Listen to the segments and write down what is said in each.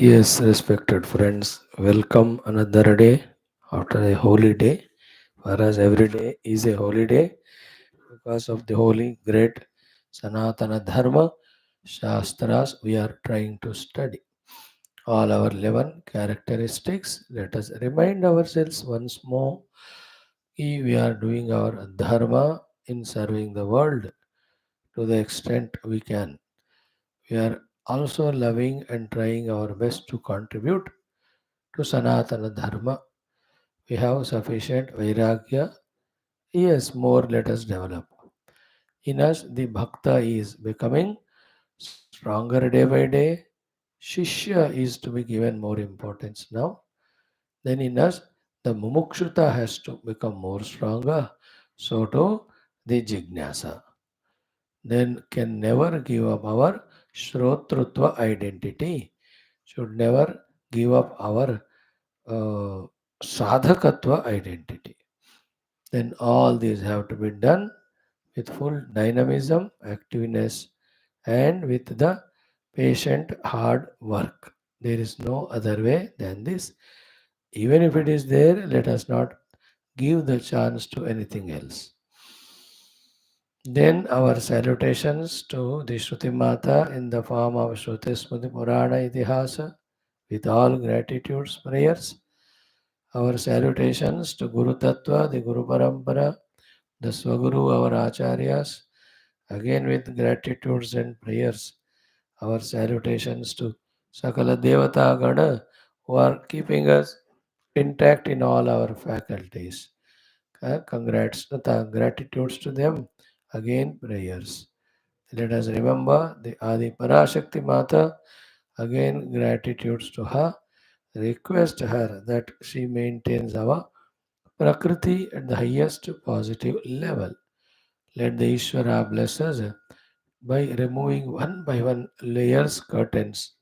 Yes, respected friends, welcome another day after a holy day. For us, every day is a holy day because of the holy, great Sanatana Dharma Shastras we are trying to study. All our 11 characteristics. Let us remind ourselves once more we are doing our Dharma in serving the world to the extent we can. We are also loving and trying our best to contribute to Sanatana Dharma. We have sufficient vairagya. Yes, more let us develop. In us, the bhakta is becoming stronger day by day. Shishya is to be given more importance now. Then in us, the mumukshuta has to become more stronger. So too, the jignasa. Then can never give up our shrotrutva identity. Should never give up our uh, sadhakatva identity. Then all these have to be done with full dynamism, activeness, and with the patient hard work. There is no other way than this. Even if it is there, let us not give the chance to anything else. Then our salutations to the Shruti Mata in the form of Shruti Smriti Purana Itihasa with all gratitudes, prayers. Our salutations to Guru Tattva, the Guru Parampara, the Swaguru, our Acharyas, again with gratitudes and prayers. Our salutations to Sakala Devata Gana who are keeping us intact in all our faculties. Congrats, gratitudes to them. Again, prayers. Let us remember the Adi Parashakti Mata. Again, gratitudes to her. Request her that she maintains our Prakriti at the highest positive level. Let the Ishvara bless us by removing one by one layers, curtains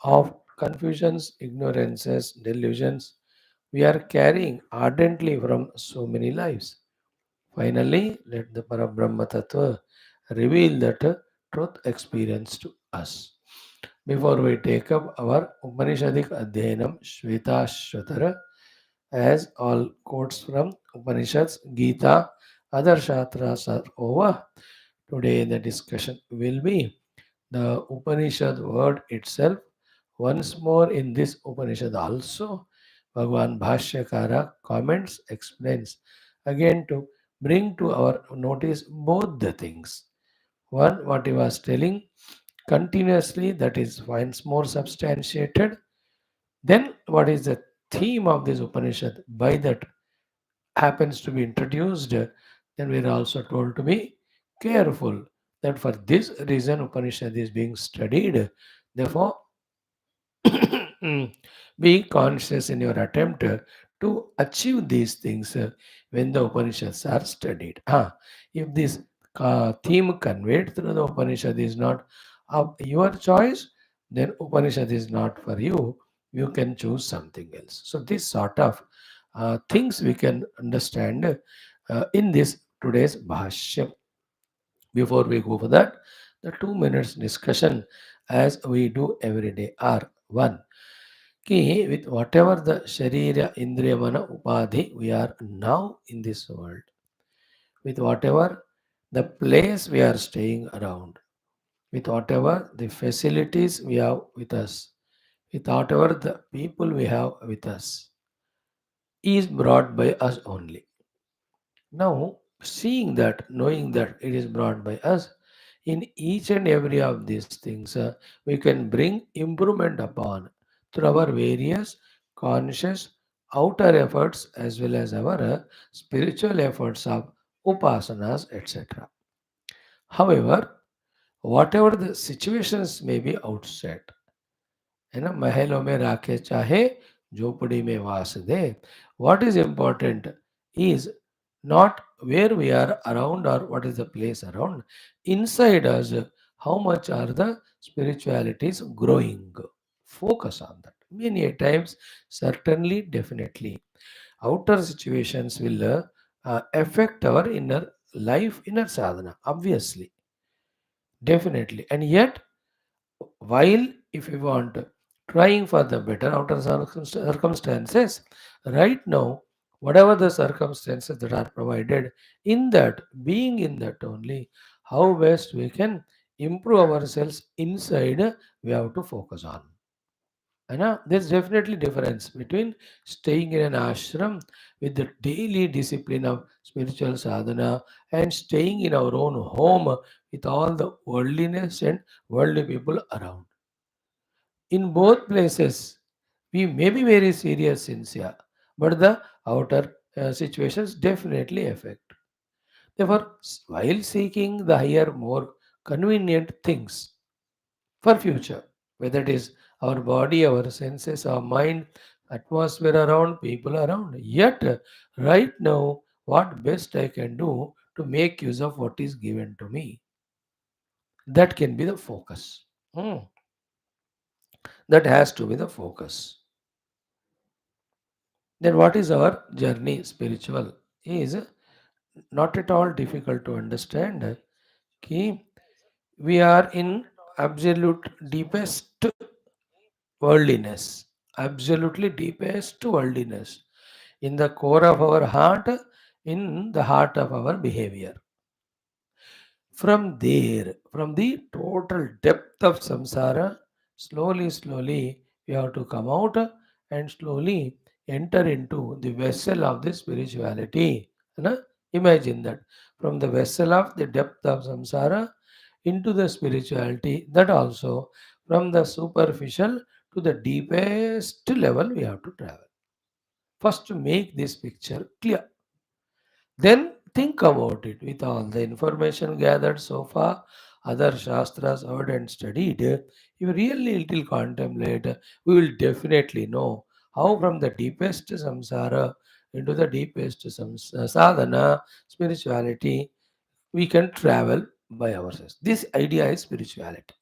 of confusions, ignorances, delusions we are carrying ardently from so many lives. Finally, let the Parabrahma Tattva reveal that truth experience to us. Before we take up our Upanishadic Adhyanam Shwethashwathara, as all quotes from Upanishads, Gita, other Shastras are over, today the discussion will be the Upanishad word itself. Once more in this Upanishad also, Bhagavan Bhashyakara comments, explains again to bring to our notice both the things. One, what he was telling continuously, that is once more substantiated. Then, what is the theme of this Upanishad? By that happens to be introduced, then we are also told to be careful that for this reason Upanishad is being studied. Therefore, be conscious in your attempt to achieve these things when the Upanishads are studied. If this theme conveyed through the Upanishad is not of your choice, then Upanishad is not for you. You can choose something else. So, this sort of things we can understand in this today's Bhashyam. Before we go for that, the 2 minutes discussion as we do every day are one. Ki with whatever the Sharira Indriya Mana Upadhi we are now in this world, with whatever the place we are staying around, with whatever the facilities we have with us, with whatever the people we have with us, is brought by us only. Now, seeing that, knowing that it is brought by us, in each and every of these things, we can bring improvement upon through our various conscious outer efforts as well as our spiritual efforts of upasanas, etc. However, whatever the situations may be outside, है ना, महलों में राखे चाहे झोपड़ी में वास दे. What is important is not where we are around or what is the place around. Inside us, how much are the spiritualities growing? Focus on that. Many a times, certainly, definitely, outer situations will affect our inner life, inner sadhana, obviously, definitely. And yet, while if we want trying for the better outer circumstances. Right now, whatever the circumstances that are provided, in that, being in that only, how best we can improve ourselves inside, we have to focus on. There's definitely difference between staying in an ashram with the daily discipline of spiritual sadhana and staying in our own home with all the worldliness and worldly people around. In both places, we may be very serious sincere, but the outer situations definitely affect. Therefore, while seeking the higher, more convenient things for future, whether it is our body, our senses, our mind, atmosphere around, people around, yet right now, what best I can do to make use of what is given to me, that can be the focus. Hmm. That has to be the focus. Then what is our journey spiritual is not at all difficult to understand. Ki we are in absolute deepest worldliness, absolutely deepest worldliness, in the core of our heart, in the heart of our behavior. From there, from the total depth of samsara, slowly, we have to come out and slowly enter into the vessel of the spirituality. You know? Imagine that from the vessel of the depth of samsara into the spirituality, that also from the superficial to the deepest level we have to travel. First, to make this picture clear. Then think about it with all the information gathered so far, other shastras heard and studied. If you really little contemplate, we will definitely know how from the deepest samsara into the deepest sadhana, spirituality, we can travel by ourselves. This idea is spirituality.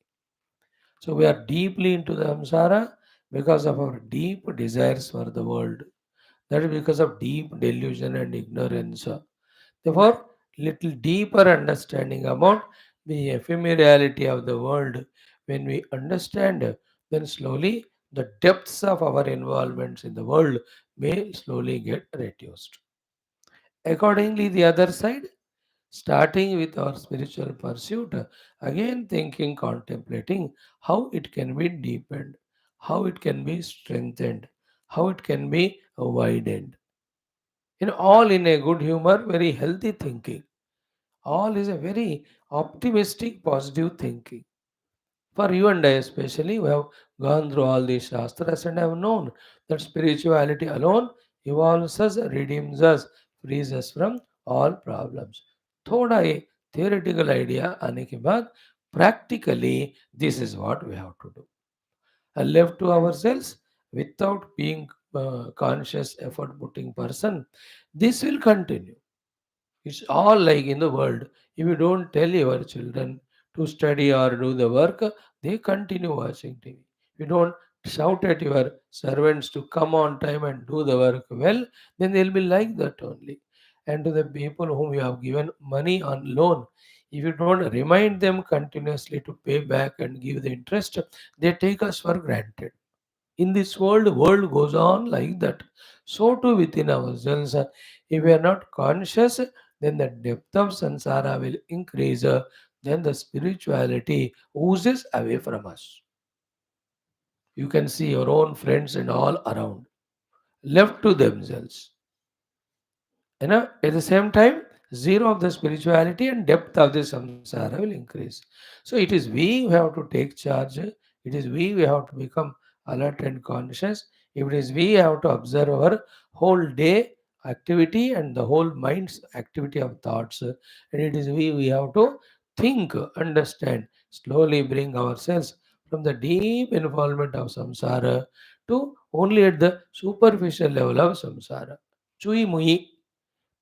So we are deeply into the samsara because of our deep desires for the world. That is because of deep delusion and ignorance. Therefore, little deeper understanding about the ephemerality of the world. When we understand, then slowly the depths of our involvements in the world may slowly get reduced. Accordingly, the other side, starting with our spiritual pursuit, again thinking, contemplating how it can be deepened, how it can be strengthened, how it can be widened. All in a good humor, very healthy thinking. All is a very optimistic, positive thinking. For you and I especially, we have gone through all these shastras and have known that spirituality alone evolves us, redeems us, frees us from all problems. थोड़ा ये theoretical idea आने के बाद practically this is what we have to do. And left to ourselves without being conscious effort putting person, this will continue. It's all like in the world. If you don't tell your children to study or do the work, they continue watching TV. If you don't shout at your servants to come on time and do the work well, then they'll be like that only. And to the people whom you have given money on loan, if you don't remind them continuously to pay back and give the interest, they take us for granted. In this world goes on like that. So too within ourselves, if we are not conscious, then the depth of sansara will increase, then the spirituality oozes away from us. You can see your own friends and all around, left to themselves. At the same time, zero of the spirituality and depth of the samsara will increase. So it is we who have to take charge. It is we who have to become alert and conscious. If it is we have to observe our whole day activity and the whole mind's activity of thoughts, and it is we have to think, understand, slowly bring ourselves from the deep involvement of samsara to only at the superficial level of samsara. Chui mui,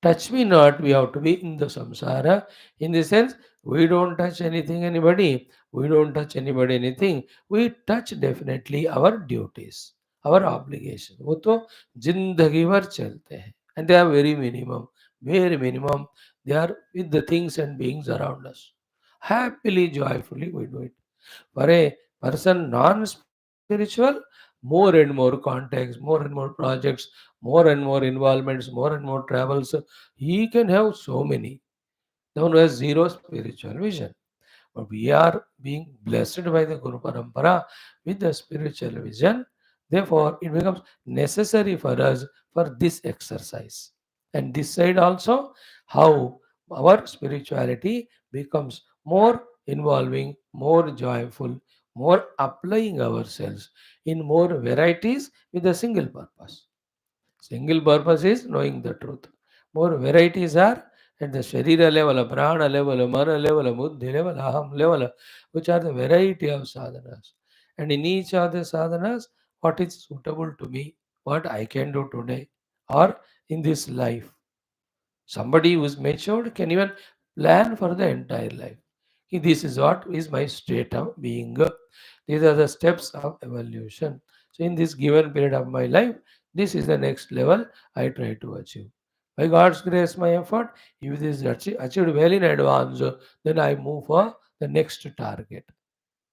touch me not, we have to be in the samsara. In the sense, we don't touch anything, anybody. We don't touch anybody, anything. We touch definitely our duties, our obligation. वो तो जिंदगी भर चलते हैं. And they are very minimum, very minimum. They are with the things and beings around us. Happily, joyfully, we do it. For a person non-spiritual, more and more contacts, more and more projects, more and more involvements, more and more travels. He can have so many. The one who has zero spiritual vision. But we are being blessed by the Guru Parampara with the spiritual vision. Therefore, it becomes necessary for us for this exercise. And this side also, how our spirituality becomes more involving, more joyful, more applying ourselves in more varieties with a single purpose. Single purpose is knowing the truth. More varieties are at the Sharira level, Prana level, Mana level, Buddhi level, Aham level, which are the variety of sadhanas. And in each of the sadhanas, what is suitable to me, what I can do today or in this life. Somebody who is matured can even plan for the entire life. This is what is my state of being. These are the steps of evolution. So, in this given period of my life, this is the next level I try to achieve. By God's grace, my effort, if this is achieved well in advance, then I move for the next target.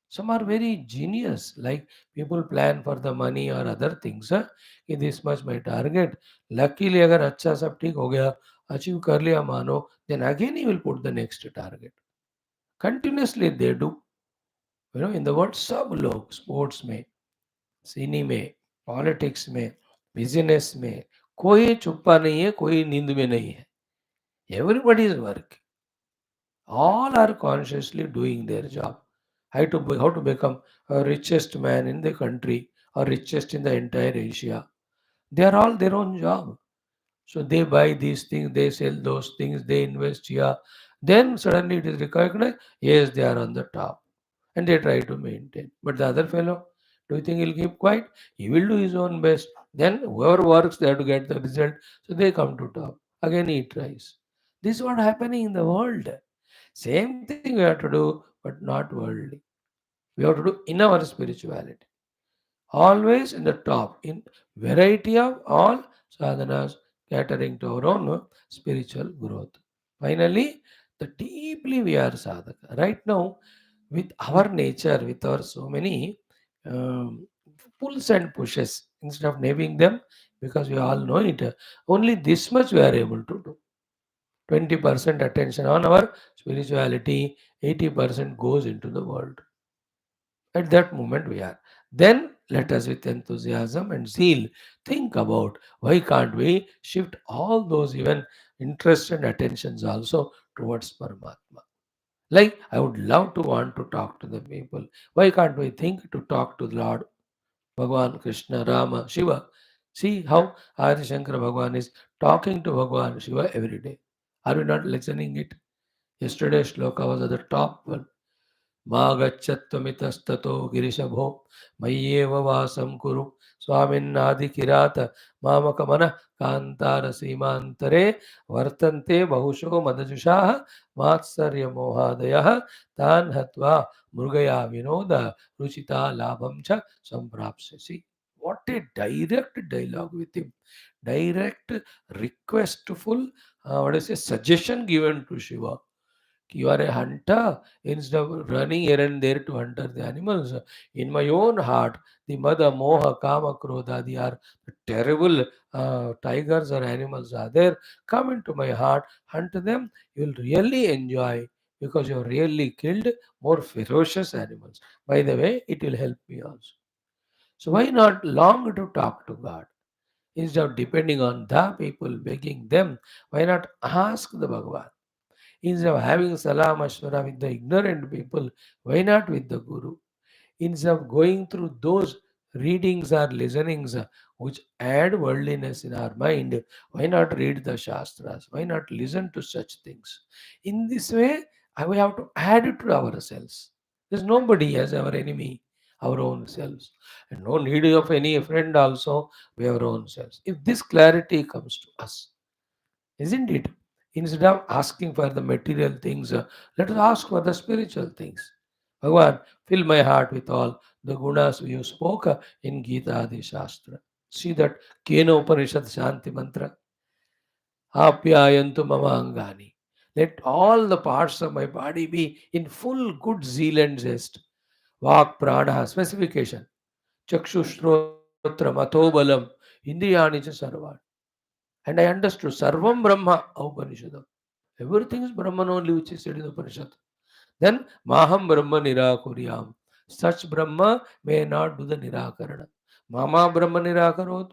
Some are very genius, like people plan for the money or other things. कि this much my target. Luckily, अगर अच्छा सब ठीक हो गया, achieve कर लिया मानो, then again he will put the next target. Continuously they do. In the world सब लोग sports में, सिनी में, पॉलिटिक्स में, बिजनेस में, कोई छुपा नहीं है, कोई नींद में नहीं है. Everybody is working. All are consciously doing their job. How to become a richest man in the country or richest in the entire Asia. They are all their own job. So they buy these things, they sell those things, they invest here. Then suddenly it is recognized, yes, they are on the top. And they try to maintain. But the other fellow, do you think he'll keep quiet? He will do his own best. Then whoever works, they have to get the result. So they come to top. Again he tries. This is what happening in the world. Same thing we have to do, but not worldly. We have to do in our spirituality. Always in the top, in variety of all sadhanas, catering to our own spiritual growth. Finally, the deeply we are sadhaka. Right now, with our nature, with our so many um, pulls and pushes, instead of naming them, because we all know it, only this much we are able to do. 20% attention on our spirituality, 80% goes into the world. At that moment we are. Then let us with enthusiasm and zeal think about why can't we shift all those even interests and attentions also towards Paramatma. Like I would love to want to talk to the people. Why can't we think to talk to the Lord Bhagavan Krishna, Rama, Shiva? See how Adi Shankara Bhagavan is talking to Bhagavan Shiva every day. Are we not listening it? Yesterday's shloka was at the top one. मा गच्छत्वमितस्ततो गिरिशभो मय्येव वासं कुरु स्वामिन्नादिकिरात मामकमनः कान्तारसीमान्तरे वर्तन्ते बहुशो मदजुषाः मात्सर्यमोहादयः तान् हत्वा मृगया विनोद रुचिता लाभं च सम्प्राप्स्यसि. What a direct dialogue with him. Direct, requestful, what is a suggestion given to Shiva. You are a hunter instead of running errand there to hunt the animals. In my own heart, the mother, moha, kama, krodha, they are terrible tigers or animals are there. Come into my heart, hunt them. You will really enjoy because you have really killed more ferocious animals. By the way, it will help me also. So why not long to talk to God? Instead of depending on the people, begging them, why not ask the Bhagavan? Instead of having salam ashwara with the ignorant people, why not with the Guru? Instead of going through those readings or listenings which add worldliness in our mind, why not read the Shastras? Why not listen to such things? In this way, we have to add it to ourselves. There's nobody as our enemy, our own selves. And no need of any friend also, we have our own selves. If this clarity comes to us, isn't it? Instead of asking for the material things, let us ask for the spiritual things. Bhagavan, fill my heart with all the gunas you spoke in Gita Adi Shastra. See that Kena Upanishad Shanti Mantra. Apyayantu mama angani. Let all the parts of my body be in full good zeal and zest. Vak prana specification. Chakshustrotra matobalam indriyani cha sarvan. And I understood Sarvam Brahma Upanishadam. Everything is Brahman only, which is said in the Upanishad. Then Maham Brahma Nirakuriyam. Such Brahma may not do the Nirakarana. Mama Brahma Nirakarot.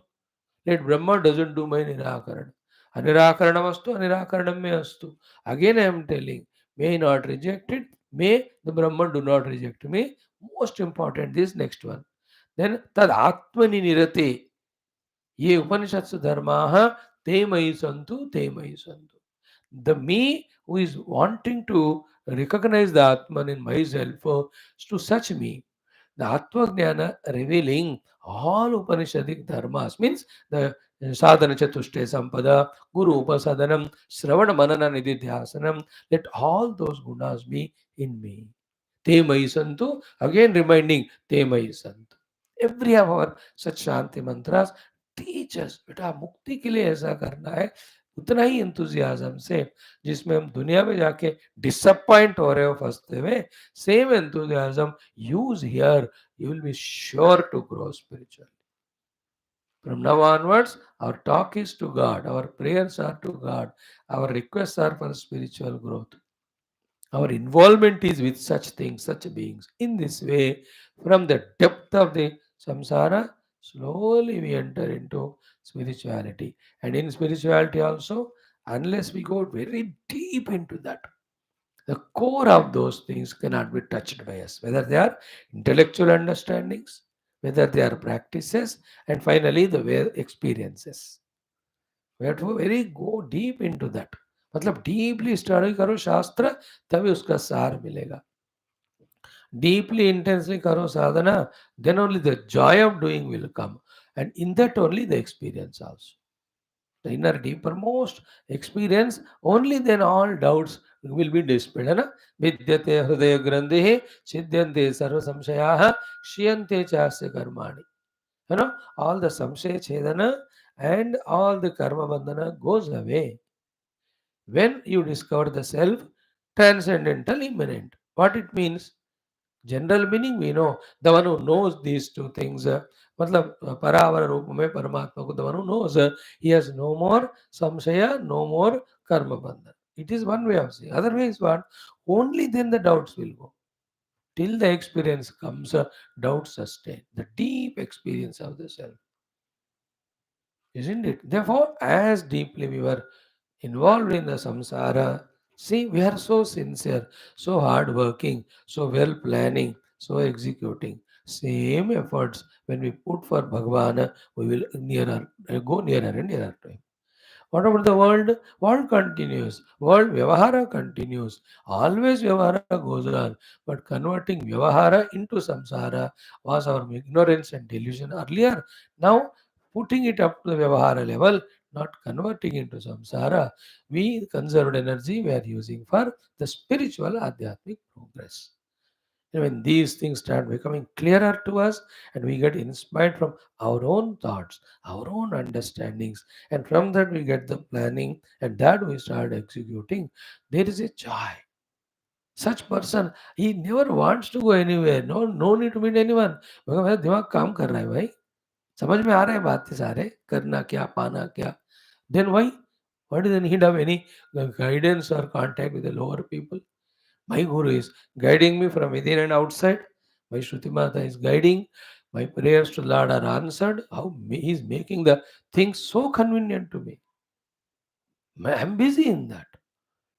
Let Brahma doesn't do my Nirakarana. Anirakaranamastu, Anirakaranam me astu. Again I am telling, may not reject it, may the Brahman do not reject me. Most important, this next one. Then Tad Atmani Nirate. Ye Upanishadsu Dharmaha Te Mayi Santu, Te Mayi Santu. The me who is wanting to recognize the Atman in myself, to such me, the Atma Jnana revealing all Upanishadic dharmas means the sadhana chatushte sampada, guru upasadanam, shravana manana nididhyasanam, let all those gunas be in me. Te mayi santu, again reminding te mayi santu. Every hour such Shanti mantras teach us बेटा मुक्ति के लिए ऐसा करना है उतना ही enthusiasm से जिसमें हम दुनिया में जाके डिसअपॉइंट हो रहे हो फंसते हुए same enthusiasm use here you will be sure to grow spiritually. From now onwards, our talk is to God, our prayers are to God, our requests are for spiritual growth. Our involvement is with such things, such beings. In this way, from the depth of the samsara, slowly we enter into spirituality. And in spirituality also, unless we go very deep into that, the core of those things cannot be touched by us, whether they are intellectual understandings, whether they are practices, and finally the way experiences. We have to very go deep into that. मतलब deeply study करो शास्त्र तभी उसका सार मिलेगा. Deeply intensely karo sadhana, then only the joy of doing will come, and in that only the experience also. The inner deeper most experience, only then all doubts will be dispelled. है ना? विद्यते हृदय ग्रंथि छिद्यन्ते सर्व संशयाः क्षीयन्ते चास्य कर्माणि. You know, all the samshaya chedana and all the karma bandhana goes away when you discover the self transcendental immanent. What it means? General meaning we know, the one who knows these two things, मतलब परावर रूप में परमात्मा को, the one who knows, he has no more samshaya, no more karma bandhan. It is one way of saying. Otherwise, what? Only then the doubts will go. Till the experience comes, doubts sustain. The deep experience of the self, isn't it? Therefore, as deeply we were involved in the samsara, see, we are so sincere, so hard working, so well planning, so executing. Same efforts when we put for Bhagavan, we will go nearer and nearer to him. What about the world? World continues. World Vyavahara continues. Always Vyavahara goes on. But converting Vyavahara into samsara was our ignorance and delusion earlier. Now, putting it up to the Vyavahara level, not converting into samsara, we conserved energy we are using for the spiritual Adhyatmic progress. And when these things start becoming clearer to us and we get inspired from our own thoughts, our own understandings, and from that we get the planning and that we start executing, there is a joy. Such person, he never wants to go anywhere. No need to meet anyone. मगर मेरा दिमाग काम कर रहा है भाई. समझ में आ रहा है बातें सारे करना क्या पाना क्या. Then why? What is the need of any guidance or contact with the lower people? My Guru is guiding me from within and outside. My Shruti Mata is guiding. My prayers to Lord are answered. How he is making the things so convenient to me. I am busy in that.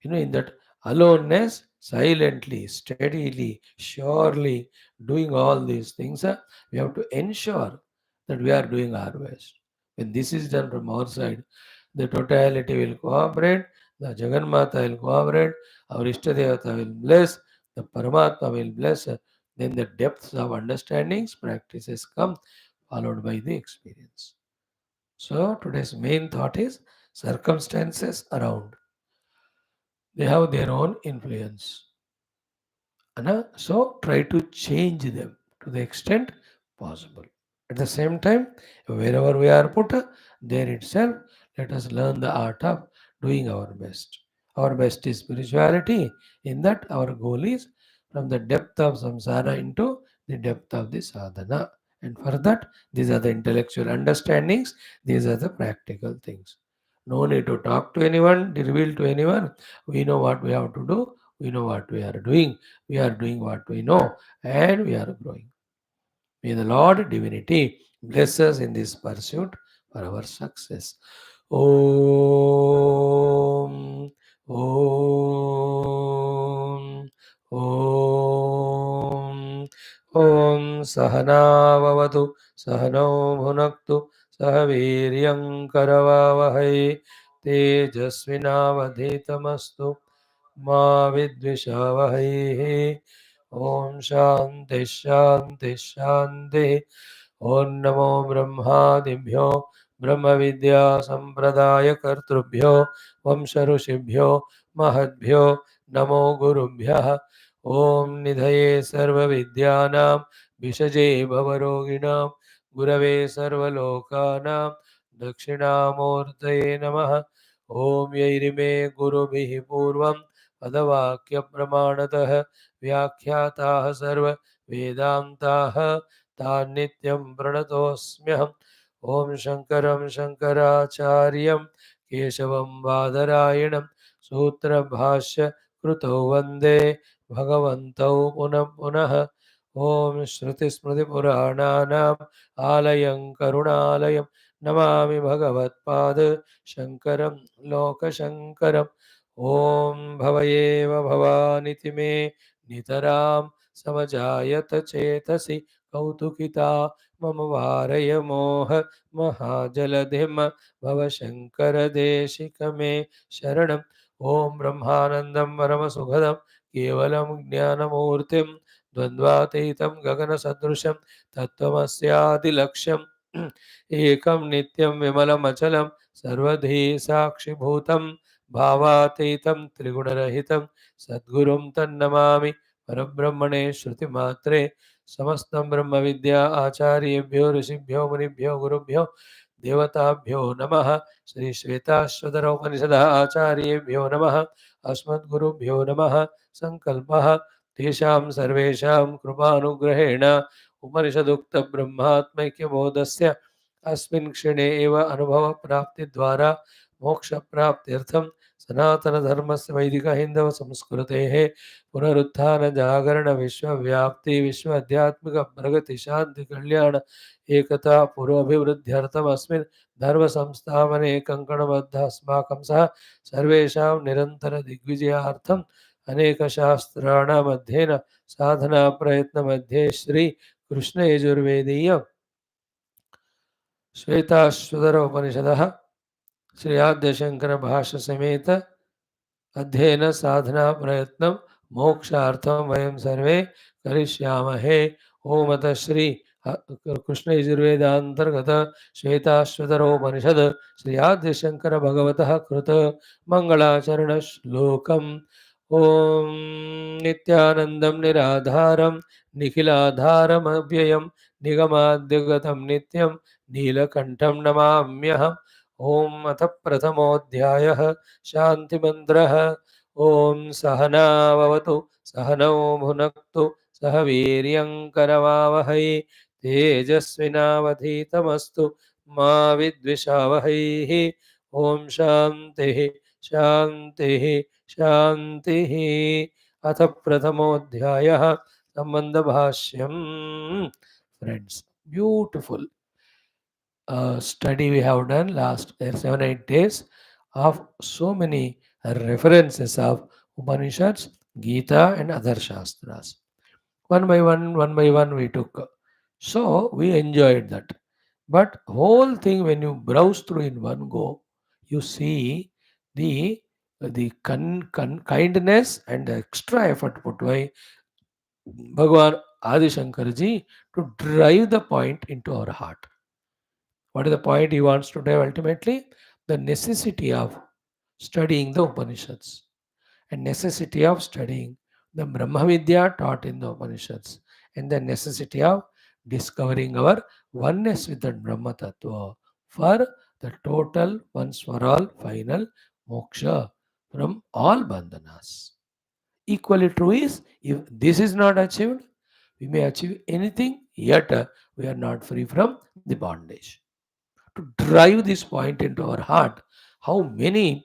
In that aloneness, silently, steadily, surely doing all these things, we have to ensure that we are doing our best. When this is done from our side, the totality will cooperate, the Jagannatha will cooperate, our Ishtadevata will bless, the Paramatma will bless, then the depths of understandings, practices come, followed by the experience. So today's main thought is circumstances around. They have their own influence. So try to change them to the extent possible. At the same time, wherever we are put, there itself, let us learn the art of doing our best. Our best is spirituality. In that, our goal is from the depth of samsara into the depth of the sadhana. And for that, these are the intellectual understandings, these are the practical things. No need to talk to anyone, reveal to anyone. We know what we have to do, we know what we are doing what we know, and we are growing. May the Lord Divinity bless us in this pursuit for our success. Om, Om, Om, Om Sahanavavatu, Sahano Bhunaktu, Sahaviryam Karavavahai, Tejasvinavadhetamastu, Ma Vidvishavahai. Om Shanti Shanti Shanti. Om Namo Brahmadibhyo Brahma Vidya Sampradaya Kartrubhyo Vamsha Rushibhyo Mahadbhyo Namo Gurubhyah. Om Nidhaye Sarva Vidyanam Vishaje Bhavaroginam Gurave Sarva Lokanam Dakshinamurtaye Namaha. Om Yairime Gurubhihi Purvam Adavakya Pramanatah व्याख्याताः सर्व वेदान्ताः तान्नित्यं प्रणतोऽस्म्यहम् ॐ शङ्करं शङ्कराचार्यं केशवं बादरायणं सूत्रभाष्य कृतौ वन्दे भगवन्तौ पुनः पुनः ॐ श्रुतिस्मृतिपुराणानाम् आलयं करुणालयं नमामि भगवत्पाद शङ्करं लोकशङ्करम् ॐ भवयेव भवानिति मे नितरां समजायत चेतसि कौतुकिता मम वारय मोह महाजलधिम भवशङ्करदेशिकमे शरणम् ॐ ब्रह्मानन्दं परमसुखदं केवलं ज्ञानमूर्तिं द्वन्द्वातीतं गगनसदृशं तत्त्वमस्यादिलक्ष्यम् एकं नित्यं विमलमचलं सर्वधी साक्षिभूतं भावातीतं त्रिगुणरहितं सद्गुरुं तन्नमामि परब्रह्मणे श्रुतिमात्रे समस्तं ब्रह्मविद्या आचार्येभ्यो ऋषिभ्यो मुनिभ्यो गुरुभ्यो देवताभ्यो नमः श्री श्वेताश्वतर उपनिषदः आचार्येभ्यो नमः अस्मद्गुरुभ्यो नमः संकल्पः तेषां सर्वेषां कृपानुग्रहेण उपनिषदुक्तब्रह्मात्मैक्यबोधस्य अस्मिन् क्षणे एव अनुभवप्राप्तिद्वारा मोक्षप्राप्त्यर्थं सनातनधर्मस्य वैदिकहिन्दवसंस्कृतेः पुनरुत्थानजागरणविश्वव्याप्ति विश्व आध्यात्मिकप्रगतिशान्तिकल्याण एकता पुरोभिवृद्ध्यर्थमस्मिन् धर्मसंस्थापने कङ्कणबद्ध अस्माकं सह सर्वेषां निरन्तरदिग्विजयार्थम् अनेकशास्त्राणाम् अध्ययन साधनाप्रयत्नमध्ये श्रीकृष्णयजुर्वेदीय श्वेताश्वतर उपनिषदः श्री आद्यशंकर भाष्य समेत अध्ययन साधना प्रयत्न मोक्षार्थम वयं सर्वे करिष्यामहे। ओम अतः श्री कृष्ण यजुर्वेदांतर्गत श्वेताश्वतरोपनिषद श्री आद्यशंकर भगवतः कृत मंगलाचरण श्लोकम् ओम नित्यानंदं निराधारं निखिलाधारमव्ययं निगमाद्यगतं नित्यं नीलकंठं नमाम्यहम्। ओम अथ प्रथमोऽध्यायः शान्तिमन्त्रः। ओम सहनाववतु सहनौ भुनक्तु सह वीर्यङ्करवावहै तेजस्विनावधीतमस्तु मा विद्विषावहैः। ओम शान्तिः शान्तिः शान्तिः। अथ प्रथमोऽध्यायः सम्बन्धभाष्यम्। Friends, beautiful study we have done last 7-8 days of so many references of Upanishads, Gita, and other Shastras. One by one, we took. So we enjoyed that. But whole thing, when you browse through in one go, you see the kindness and the extra effort put by Bhagavan Adi Shankarji to drive the point into our heart. What is the point he wants to drive ultimately? The necessity of studying the Upanishads and necessity of studying the Brahma Vidya taught in the Upanishads and the necessity of discovering our oneness with the Brahma Tattva for the total, once for all, final moksha from all bandhanas. Equally true is, if this is not achieved, We may achieve anything, yet we are not free from the bondage. To drive this point into our heart, how many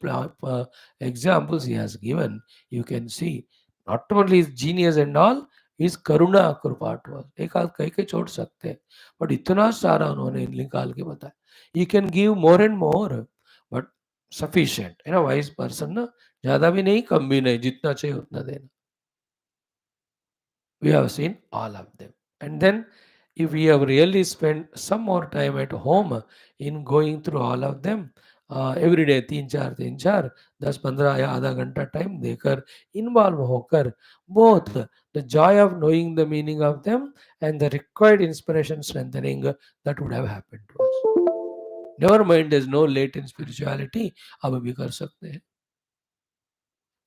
examples he has given, you can see not only his genius and all, his karuna कृपा to us. एक आध कह के छोड़ सकते हैं, but इतना सारा उन्होंने निकाल के बताया. You can give more and more, but sufficient. Wise person ना ज़्यादा भी नहीं कम भी नहीं, जितना चाहिए उतना देना. We have seen all of them. And then if we have really spent some more time at home in going through all of them, every day 3 4 10 15 या आधा घंटा टाइम देकर इन्वॉल्व होकर both the joy of knowing the meaning of them and the required inspiration strengthening that would have happened to us. Never mind, there's no late in spirituality. अब भी कर सकते हैं.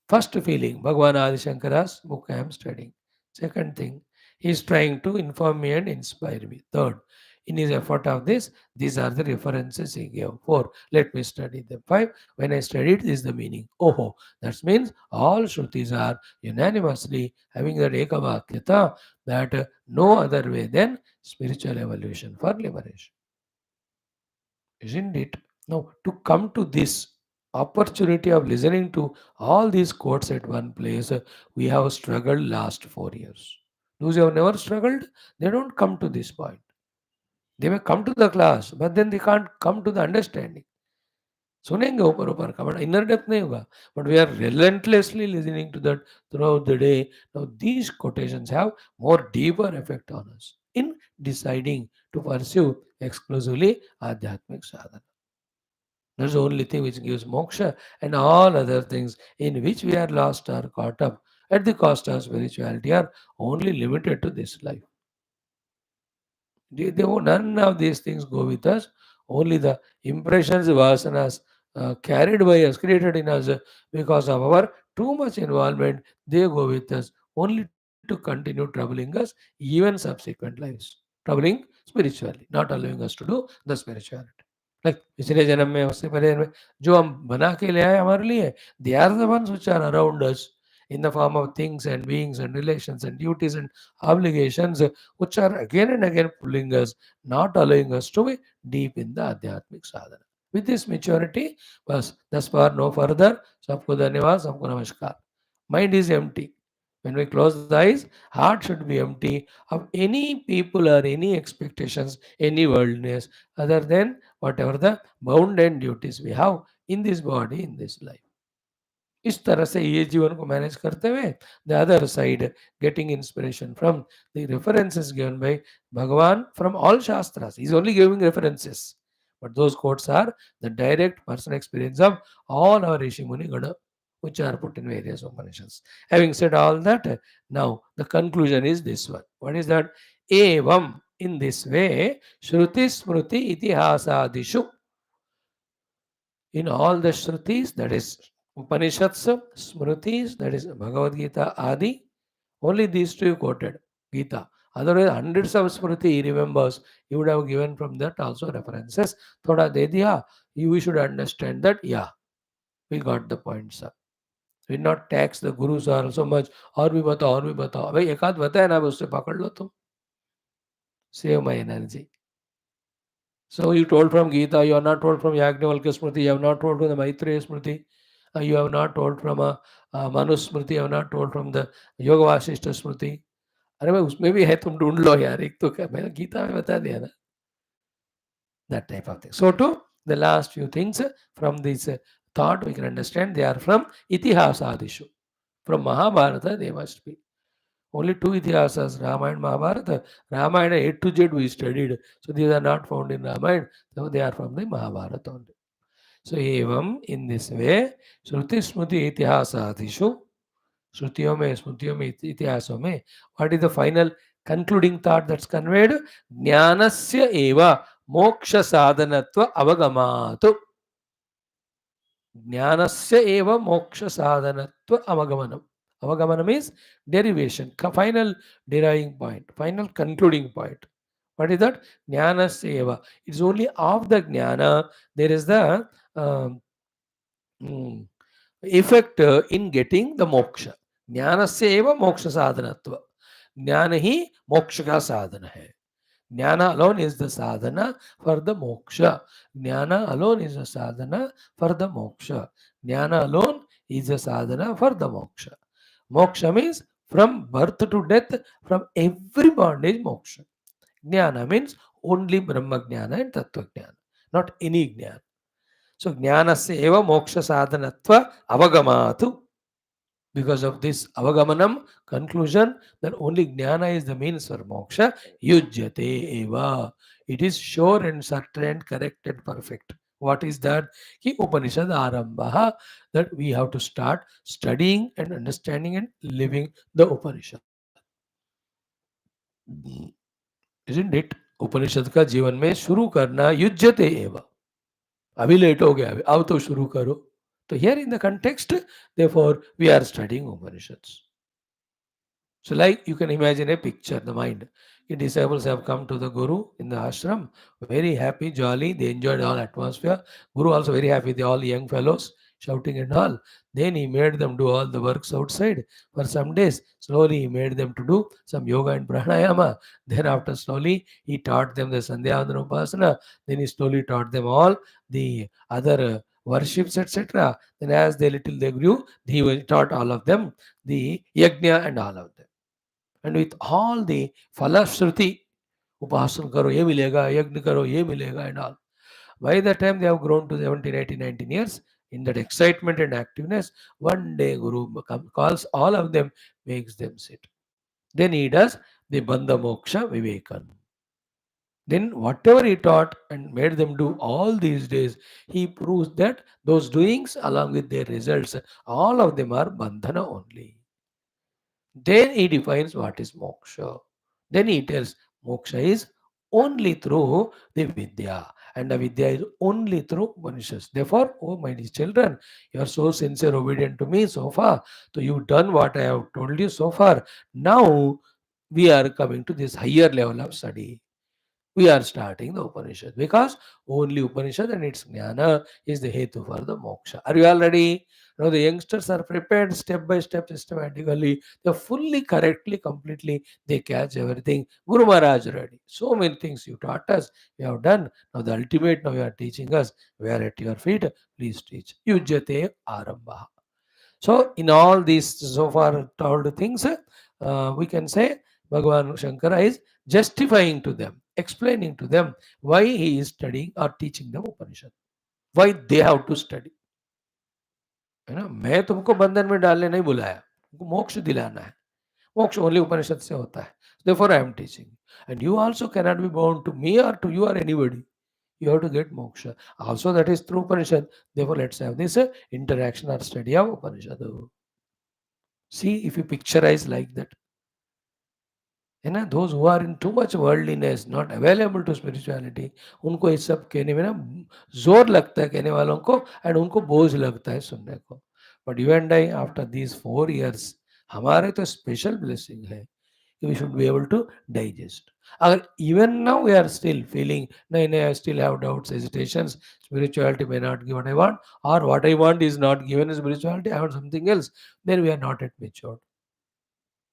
First feeling, Bhagavan Adi Shankara's book I am studying. Second thing, he is trying to inform me and inspire me. Third, in his effort of this, these are the references he gave. Four, let me study them. Five, when I studied, this is the meaning. Oh, that means all Shrutis are unanimously having that Ekavakyata, that no other way than spiritual evolution for liberation. Isn't it? Now, to come to this opportunity of listening to all these quotes at one place, we have struggled last 4 years. Those who have never struggled, they don't come to this point. They may come to the class, but then they can't come to the understanding. सुनेंगे ऊपर ऊपर का, but inner depth नहीं होगा. But we are relentlessly listening to that throughout the day. Now these quotations have more deeper effect on us in deciding to pursue exclusively adhyatmic sadhana. That's the only thing which gives moksha, and all other things in which we are lost or caught up at the cost of spirituality are only limited to this life. None of these things go with us. Only the impressions, vasanas carried by us, created in us because of our too much involvement, they go with us only to continue troubling us even subsequent lives. Troubling spiritually, not allowing us to do the spirituality. Like पिछले जन्म में उससे पहले जन्म में जो हम बना के ले आए हमारे लिए, they are the ones which are around us in the form of things and beings and relations and duties and obligations, which are again and again pulling us, not allowing us to be deep in the Adhyatmic sadhana. With this maturity, बस thus far no further. सबको धन्यवाद, सबको नमस्कार. Mind is empty. When we close the eyes, heart should be empty of any people or any expectations, any worldliness, other than whatever the bound and duties we have in this body, in this life. इस तरह से ये जीवन को manage करते हुए the other side getting inspiration from the references given by Bhagavan from all shastras. He is only giving references, but those quotes are the direct personal experience of all our Rishi Muni Gana, which are put in various Upanishads. Having said all that, now the conclusion is this one. What is that? Evam, in this way, Shruti Smruti Itihasadishu, in all the Shrutis, that is Upanishads, Smrutis, that is Bhagavad Gita, Adi, only these two quoted, Gita. Otherwise, hundreds of Smriti he remembers. He would have given from that also references. Thoda de diya, we should understand that, yeah, we got the points up. We not tax the gurus are so much, और भी बताओ. भाई एक आध बताए ना, उससे पकड़ लो तुम. Save my energy. So you told from Gita, you are not told from Yajnavalkya Smriti, you have not told from the Maitreya Smriti, you have not told from Manu Smriti, you have not told from the Yoga Vasishta Smriti. अरे भाई उसमें भी है, तुम ढूंढ लो यार, एक तो क्या मैंने गीता में बता दिया ना. That type of thing. So to the last few things from this thought we can understand they are from Itihasadishu. From Mahabharata they must be. Only two Itihasas, Ramayana and Mahabharata. Ramayana A to Z we studied. So these are not found in Ramayana. So they are from the Mahabharata only. So evam, in this way, Shruti Smruti Itihasadishu, Shrutiyo mein, Smrutiyo mein, Itihaso mein, what is the final concluding thought that's conveyed? Jnanasya eva moksha sadhanatva avagamatu. Jnanasya eva moksha sadhanatva avagamanam. Avagamana means derivation, final deriving point, final concluding point. What is that? Jnana seva. It's only of the jnana there is the effect in getting the moksha. Jnana seva moksha sadhanatva. ज्ञान ही मोक्ष का साधन है. Jnana alone is the sadhana for the moksha. Jnana alone is the sadhana for the moksha. Jnana alone is the sadhana for the moksha. Moksha means from birth to death, from every bondage, moksha. Jnana means only Brahma Jnana and Tattva Jnana, not any Jnana. So Jnanasya eva moksha sadhanatva avagamatu. Because of this avagamanam conclusion that only jnana is the means for moksha, yujyate eva. It is sure and certain and correct and perfect. What is that? Ki Upanishad Arambha, that we have to start studying and understanding and living the Upanishad. Isn't it? उपनिषद का जीवन में शुरू करना युज्यते एव. अभी late हो गया, अब तो शुरू करो. So here in the context, therefore, we are studying Upanishads. So like you can imagine a picture, the mind. The disciples have come to the Guru in the ashram, very happy, jolly, they enjoyed all atmosphere. Guru also very happy, they all young fellows, shouting and all. Then he made them do all the works outside for some days. Slowly he made them to do some yoga and pranayama. Then after slowly he taught them the Sandhyavandana Upasana. Then he slowly taught them all the other worships, etc. Then as they little they grew, he taught all of them the yajna and all of them. And with all the phala shruti, upasan karo ye milega, yajna karo ye milega and all. By the time they have grown to 17, 18, 19 years, in that excitement and activeness, one day Guru calls all of them, makes them sit. Then he does the Bandha Moksha Vivekan. Then whatever he taught and made them do all these days, he proves that those doings along with their results, all of them are bandhana only. Then he defines what is moksha. Then he tells moksha is only through the vidya, and the vidya is only through Upanishads. Therefore, oh my dear children, you are so sincere, obedient to me so far. So you've done what I have told you so far. Now we are coming to this higher level of study. We are starting the Upanishad because only Upanishad and its jnana is the hetu for the moksha. Are you all ready? Now the youngsters are prepared step by step, systematically. They fully, correctly, completely, they catch everything. Guru Maharaj ready. So many things you taught us, we have done. Now the ultimate, now you are teaching us. We are at your feet. Please teach. Yujyate Arambha. So in all these so far told things, we can say Bhagavan Shankara is justifying to them, explaining to them why he is studying or teaching them Upanishad, why they have to study. है ना, मैं तुमको बंधन में डालने नहीं बुलाया, तुमको मोक्ष दिलाना है. मोक्ष ओनली उपनिषद से होता है. Therefore I am teaching. And you also cannot be bound to me or to you or anybody. You have to get moksha. Also that is through Upanishad. Therefore let's have this interaction or study of Upanishad. See if you picturize like that. है ना, those who are in too much worldliness, not available to spirituality, उनको ये सब कहने में ना जोर लगता है कहने वालों को, and उनको बोझ लगता है सुनने को. But you and I, after these 4 years, हमारे तो special blessing है. We should be able to digest. अगर even now we are still feeling, नहीं, I still have doubts, hesitations, spirituality may not give what I want, or what I want is not given as spirituality, I want something else, then we are not yet matured.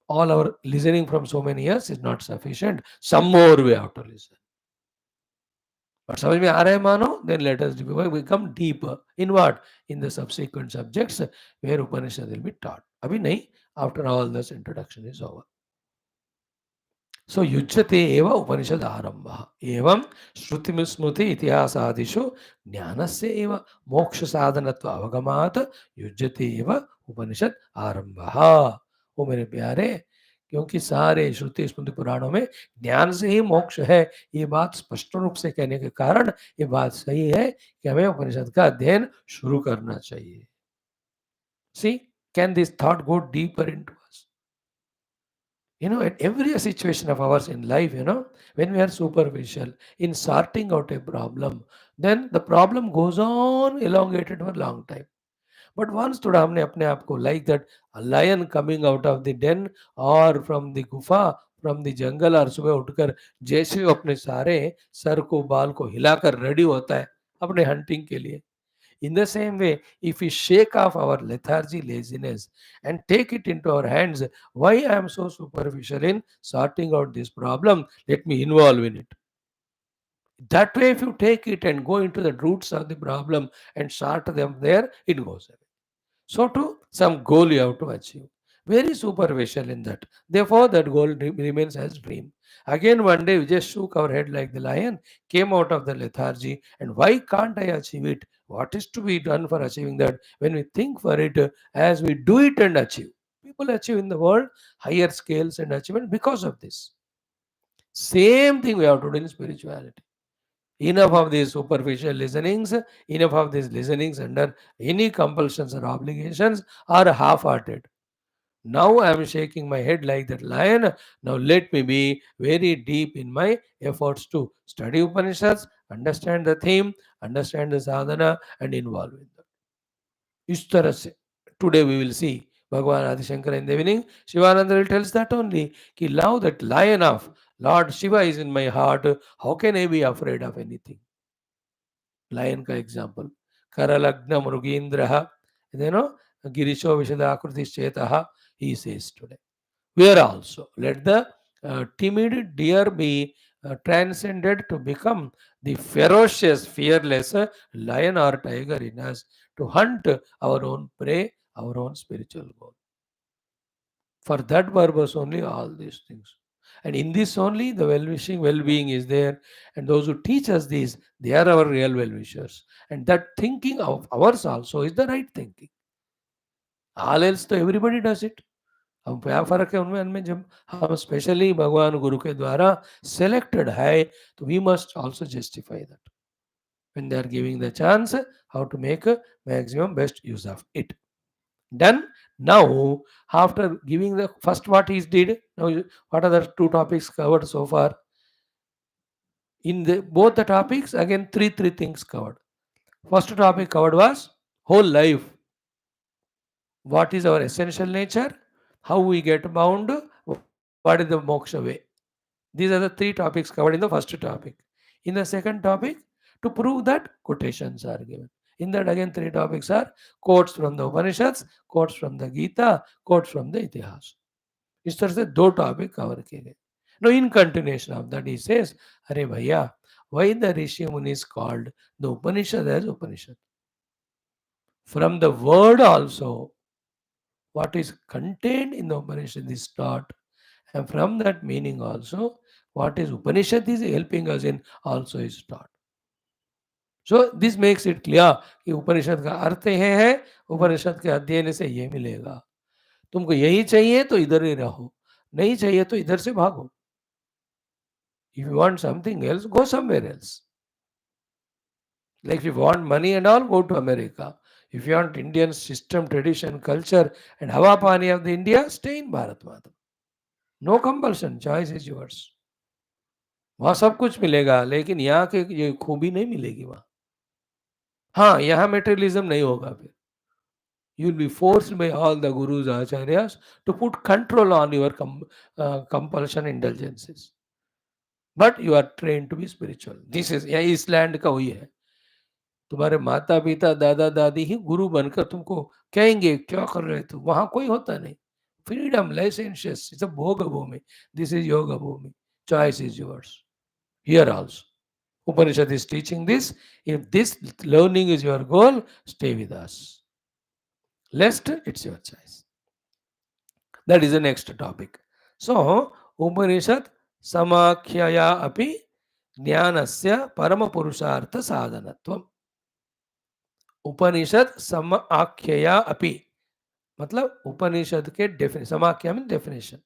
All our listening from so many years is not sufficient. Some more we have to listen. But समझ में आ रहा है मानो? Then let us become deeper. In what? In the subsequent subjects where Upanishad will be taught. अभी नहीं, after all this introduction is over. So युज्यते एव उपनिषद आरंभः एवं श्रुति स्मृति इतिहासादिषु ज्ञानस्य एव मोक्ष साधनत्व अवगमात् युज्यते एव उपनिषद आरंभः. वो मेरे प्यारे, क्योंकि सारे श्रुति स्मृति पुराणों में ज्ञान से ही मोक्ष है, ये बात स्पष्ट रूप से कहने के कारण ये बात सही है कि हमें उपनिषद का अध्ययन शुरू करना चाहिए. See, can this thought go deeper into us? At every situation of ours in life, when we are superficial in sorting out a problem, then the problem goes on elongated for a long time. But once थोड़ा हमने अपने आप को like that a lion coming out of the den or from the गुफा, from the jungle, और सुबह उठकर जैसे वो अपने सारे सर को बाल को हिलाकर रेडी होता है अपने हंटिंग के लिए, In the same way, if we shake off our lethargy, laziness, and take it into our hands, why I am so superficial in sorting out this problem? Let me involve in it. That way, if you take it and go into the roots of the problem and sort them there, it goes away. So too, some goal you have to achieve. Very superficial in that. Therefore, that goal remains as dream. Again, one day we just shook our head like the lion, came out of the lethargy, and why can't I achieve it? What is to be done for achieving that? When we think for it, as we do it and achieve. People achieve in the world higher scales and achievement because of this. Same thing we have to do in spirituality. Enough of these superficial listenings, enough of these listenings under any compulsions or obligations are half-hearted. Now I am shaking my head like that lion. Now let me be very deep in my efforts to study Upanishads, understand the theme, understand the sadhana, and involve in that. इस तरह से today we will see Bhagavan Adi Shankara in the evening. Shivananda will tells that only. Ki now that lion of Lord Shiva is in my heart, how can I be afraid of anything? Lion का example. Karalagna Mrugindraha. You know, Girisho Vishadakriti Chetaha, he says today. Where also, let the timid deer be transcended to become the ferocious, fearless lion or tiger in us to hunt our own prey, our own spiritual goal. For that purpose only all these things. And in this only the well-wishing, well-being is there. And those who teach us this, they are our real well-wishers. And that thinking of ours also is the right thinking. All else तो everybody does it. हम क्या फ़र्क है उनमें उनमें जब हम specially भगवान गुरु के द्वारा सेलेक्टेड है तो we must also justify that when they are giving the chance how to make a maximum best use of it. Done. Now, after giving the first what he did, now what are the two topics covered so far? In the both the topics, again three things covered. First topic covered was whole life. What is our essential nature? How we get bound? What is the moksha way? These are the three topics covered in the first topic. In the second topic, to prove that quotations are given. In that again three topics are quotes from the Upanishads, quotes from the Gita, quotes from the Itihas. इस तरह से दो topic cover किए गए. Now in continuation of that he says, अरे भैया, why the Rishi Muni is called the Upanishad as Upanishad? From the word also, what is contained in the Upanishad is taught. And from that meaning also, what is Upanishad is helping us in also is taught. So this makes it clear कि उपनिषद का अर्थ यह है, उपनिषद के अध्ययन से ये मिलेगा. तुमको यही चाहिए तो इधर ही रहो, नहीं चाहिए तो इधर से भागो. If you want something else, go somewhere else. Like if you want money and all, go to America. If you want Indian system, tradition, culture, and hawa pani of the India, stay in Bharat Mata. No compulsion, choice is yours. वहाँ सब कुछ मिलेगा, लेकिन यहाँ के ये खूबी नहीं मिलेगी वहाँ. हाँ, यहाँ मेटेरियलिज्म नहीं होगा फिर. You will be forced by all the gurus, acharyas to put control on your compulsion indulgences. But you are trained to be spiritual. This is यहाँ इस लैंड का वही है. तुम्हारे माता पिता दादा दादी ही गुरु बनकर तुमको कहेंगे क्या कर रहे थे. वहां कोई होता नहीं. फ्रीडम, लाइसेंशियस, इट्स अ भोग भूमि. दिस इज योग भूमि. Choice is yours. Here also. Upanishad is teaching this. If this learning is your goal, stay with us. Lest, it's your choice. That is the next topic. So, Upanishad samakhyaya api jnanasya paramapurushartha sadhanatvam. उपनिषद सम आख्यया अपि मतलब उपनिषद के definition. समाख्या mean definition.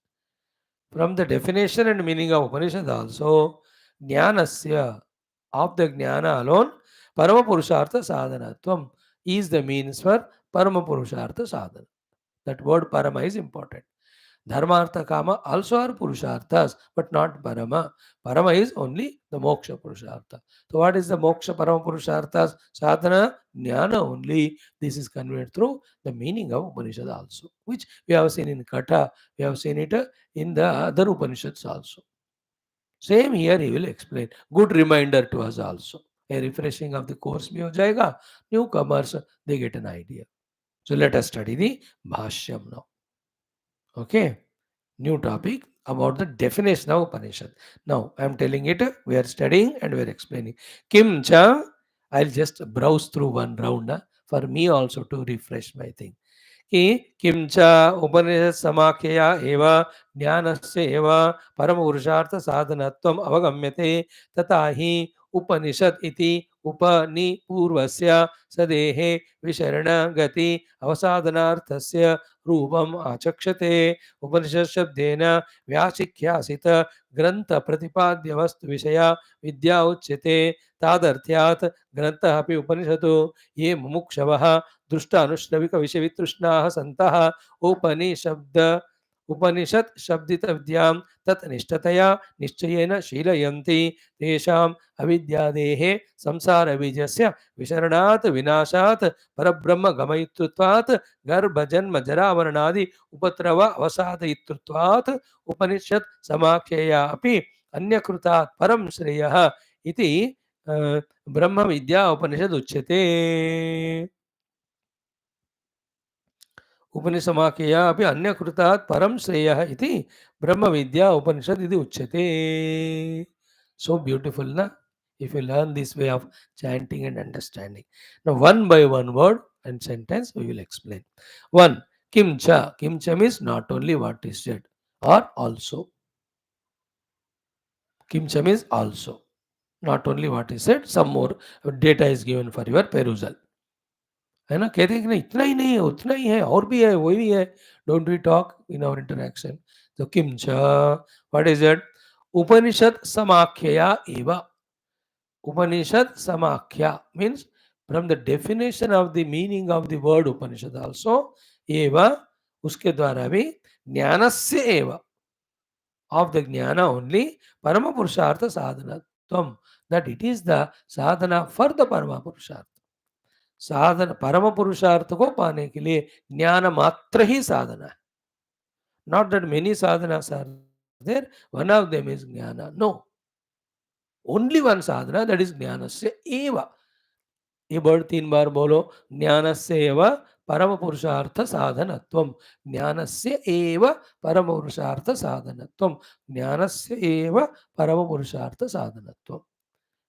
From the definition and meaning of Upanishad also ज्ञानस्य of the jnana alone parama purushartha sadhanatvam is the means for parama purushartha sadhana. That word parama is important. Dharma, Artha, Kama also are Purusharthas, but not Parama. Parama is only the Moksha Purushartha. So what is the Moksha Parama Purusharthas? Sadhana, Jnana only. This is conveyed through the meaning of Upanishad also, which we have seen in Katha, we have seen it in the other Upanishads also. Same here he will explain. Good reminder to us also. a refreshing of the course bhi ho jayega. Newcomers, they get an idea. So let us study the Bhashyam now. Okay, new topic about the definition of Upanishad. Now I am telling it, we are studying and we are explaining. Kim cha, I'll just browse through one round for me also to refresh my thing. कि किंच उपनिषद समाख्यया एव ज्ञानस्य एव परम पुरुषार्थ साधनत्वम् अवगम्यते तथा हि उपनिषद इति उपनिपूर्वस्य सदेहे विशरण गति अवसाधनार्थस्य रूपम् आचक्षते उपनिषद शब्देन व्याशिख्यासित ग्रंथ प्रतिपाद्य वस्तु विषया विद्या उच्यते तादर्थ्यात् ग्रंथः अपि उपनिषदो ये मुमुक्षवः दृष्टानुश्रविक विषय वितृष्णाः सन्तः उपनिषद शब्दित विद्यां तत्निष्ठतया निश्चयेन शीलयन्ति तेषाम् अविद्यादेः संसार बीजस्य विशरणात् विनाशात् परब्रह्म गमयितृत्वात् गर्भजन्म जरामरणादि उपद्रव अवसादयितृत्वात् उपनिषद समाख्यया अपि अन्यकृतात् परं श्रेयः इति ब्रह्म विद्या उपनिषद उच्यते उपनिषमाख्यया अपि अन्यकृतात् परं श्रेयः इति ब्रह्म विद्या उपनिषद इति उच्यते. So beautiful, na? If you learn this way of chanting and understanding. Now, one by one word and sentence we will explain. One, kimcha. Kimcha means not only what is said, or also. Kimcha means also. Not only what is said, some more data is given for your perusal. है ना, कहते हैं कि नहीं इतना ही नहीं है, उतना ही है, और भी है, वही भी है. Don't we talk in our interaction. तो किंच, व्हाट इज इट? उपनिषद समाख्यया एव. उपनिषद समाख्या means from the definition of the meaning of the word Upanishad also एव, उसके द्वारा भी ज्ञानस्य एव, of the jnana only, parama purushartha sadhana tvam, that it is the sadhana for the parama purushartha. साधन परम पुरुषार्थ को पाने के लिए ज्ञान मात्र ही साधना है. Not that many sadhanas are there, one of them is jnana. No, only one sadhana, that is ज्ञानस्य एव. ये वर्ड 3 बार बोलो. ज्ञानस्य एव परम पुरुषार्थ साधनत्वम. ज्ञानस्य एव परम पुरुषार्थ साधनत्वम. ज्ञानस्य एव परम पुरुषार्थ साधनत्वम.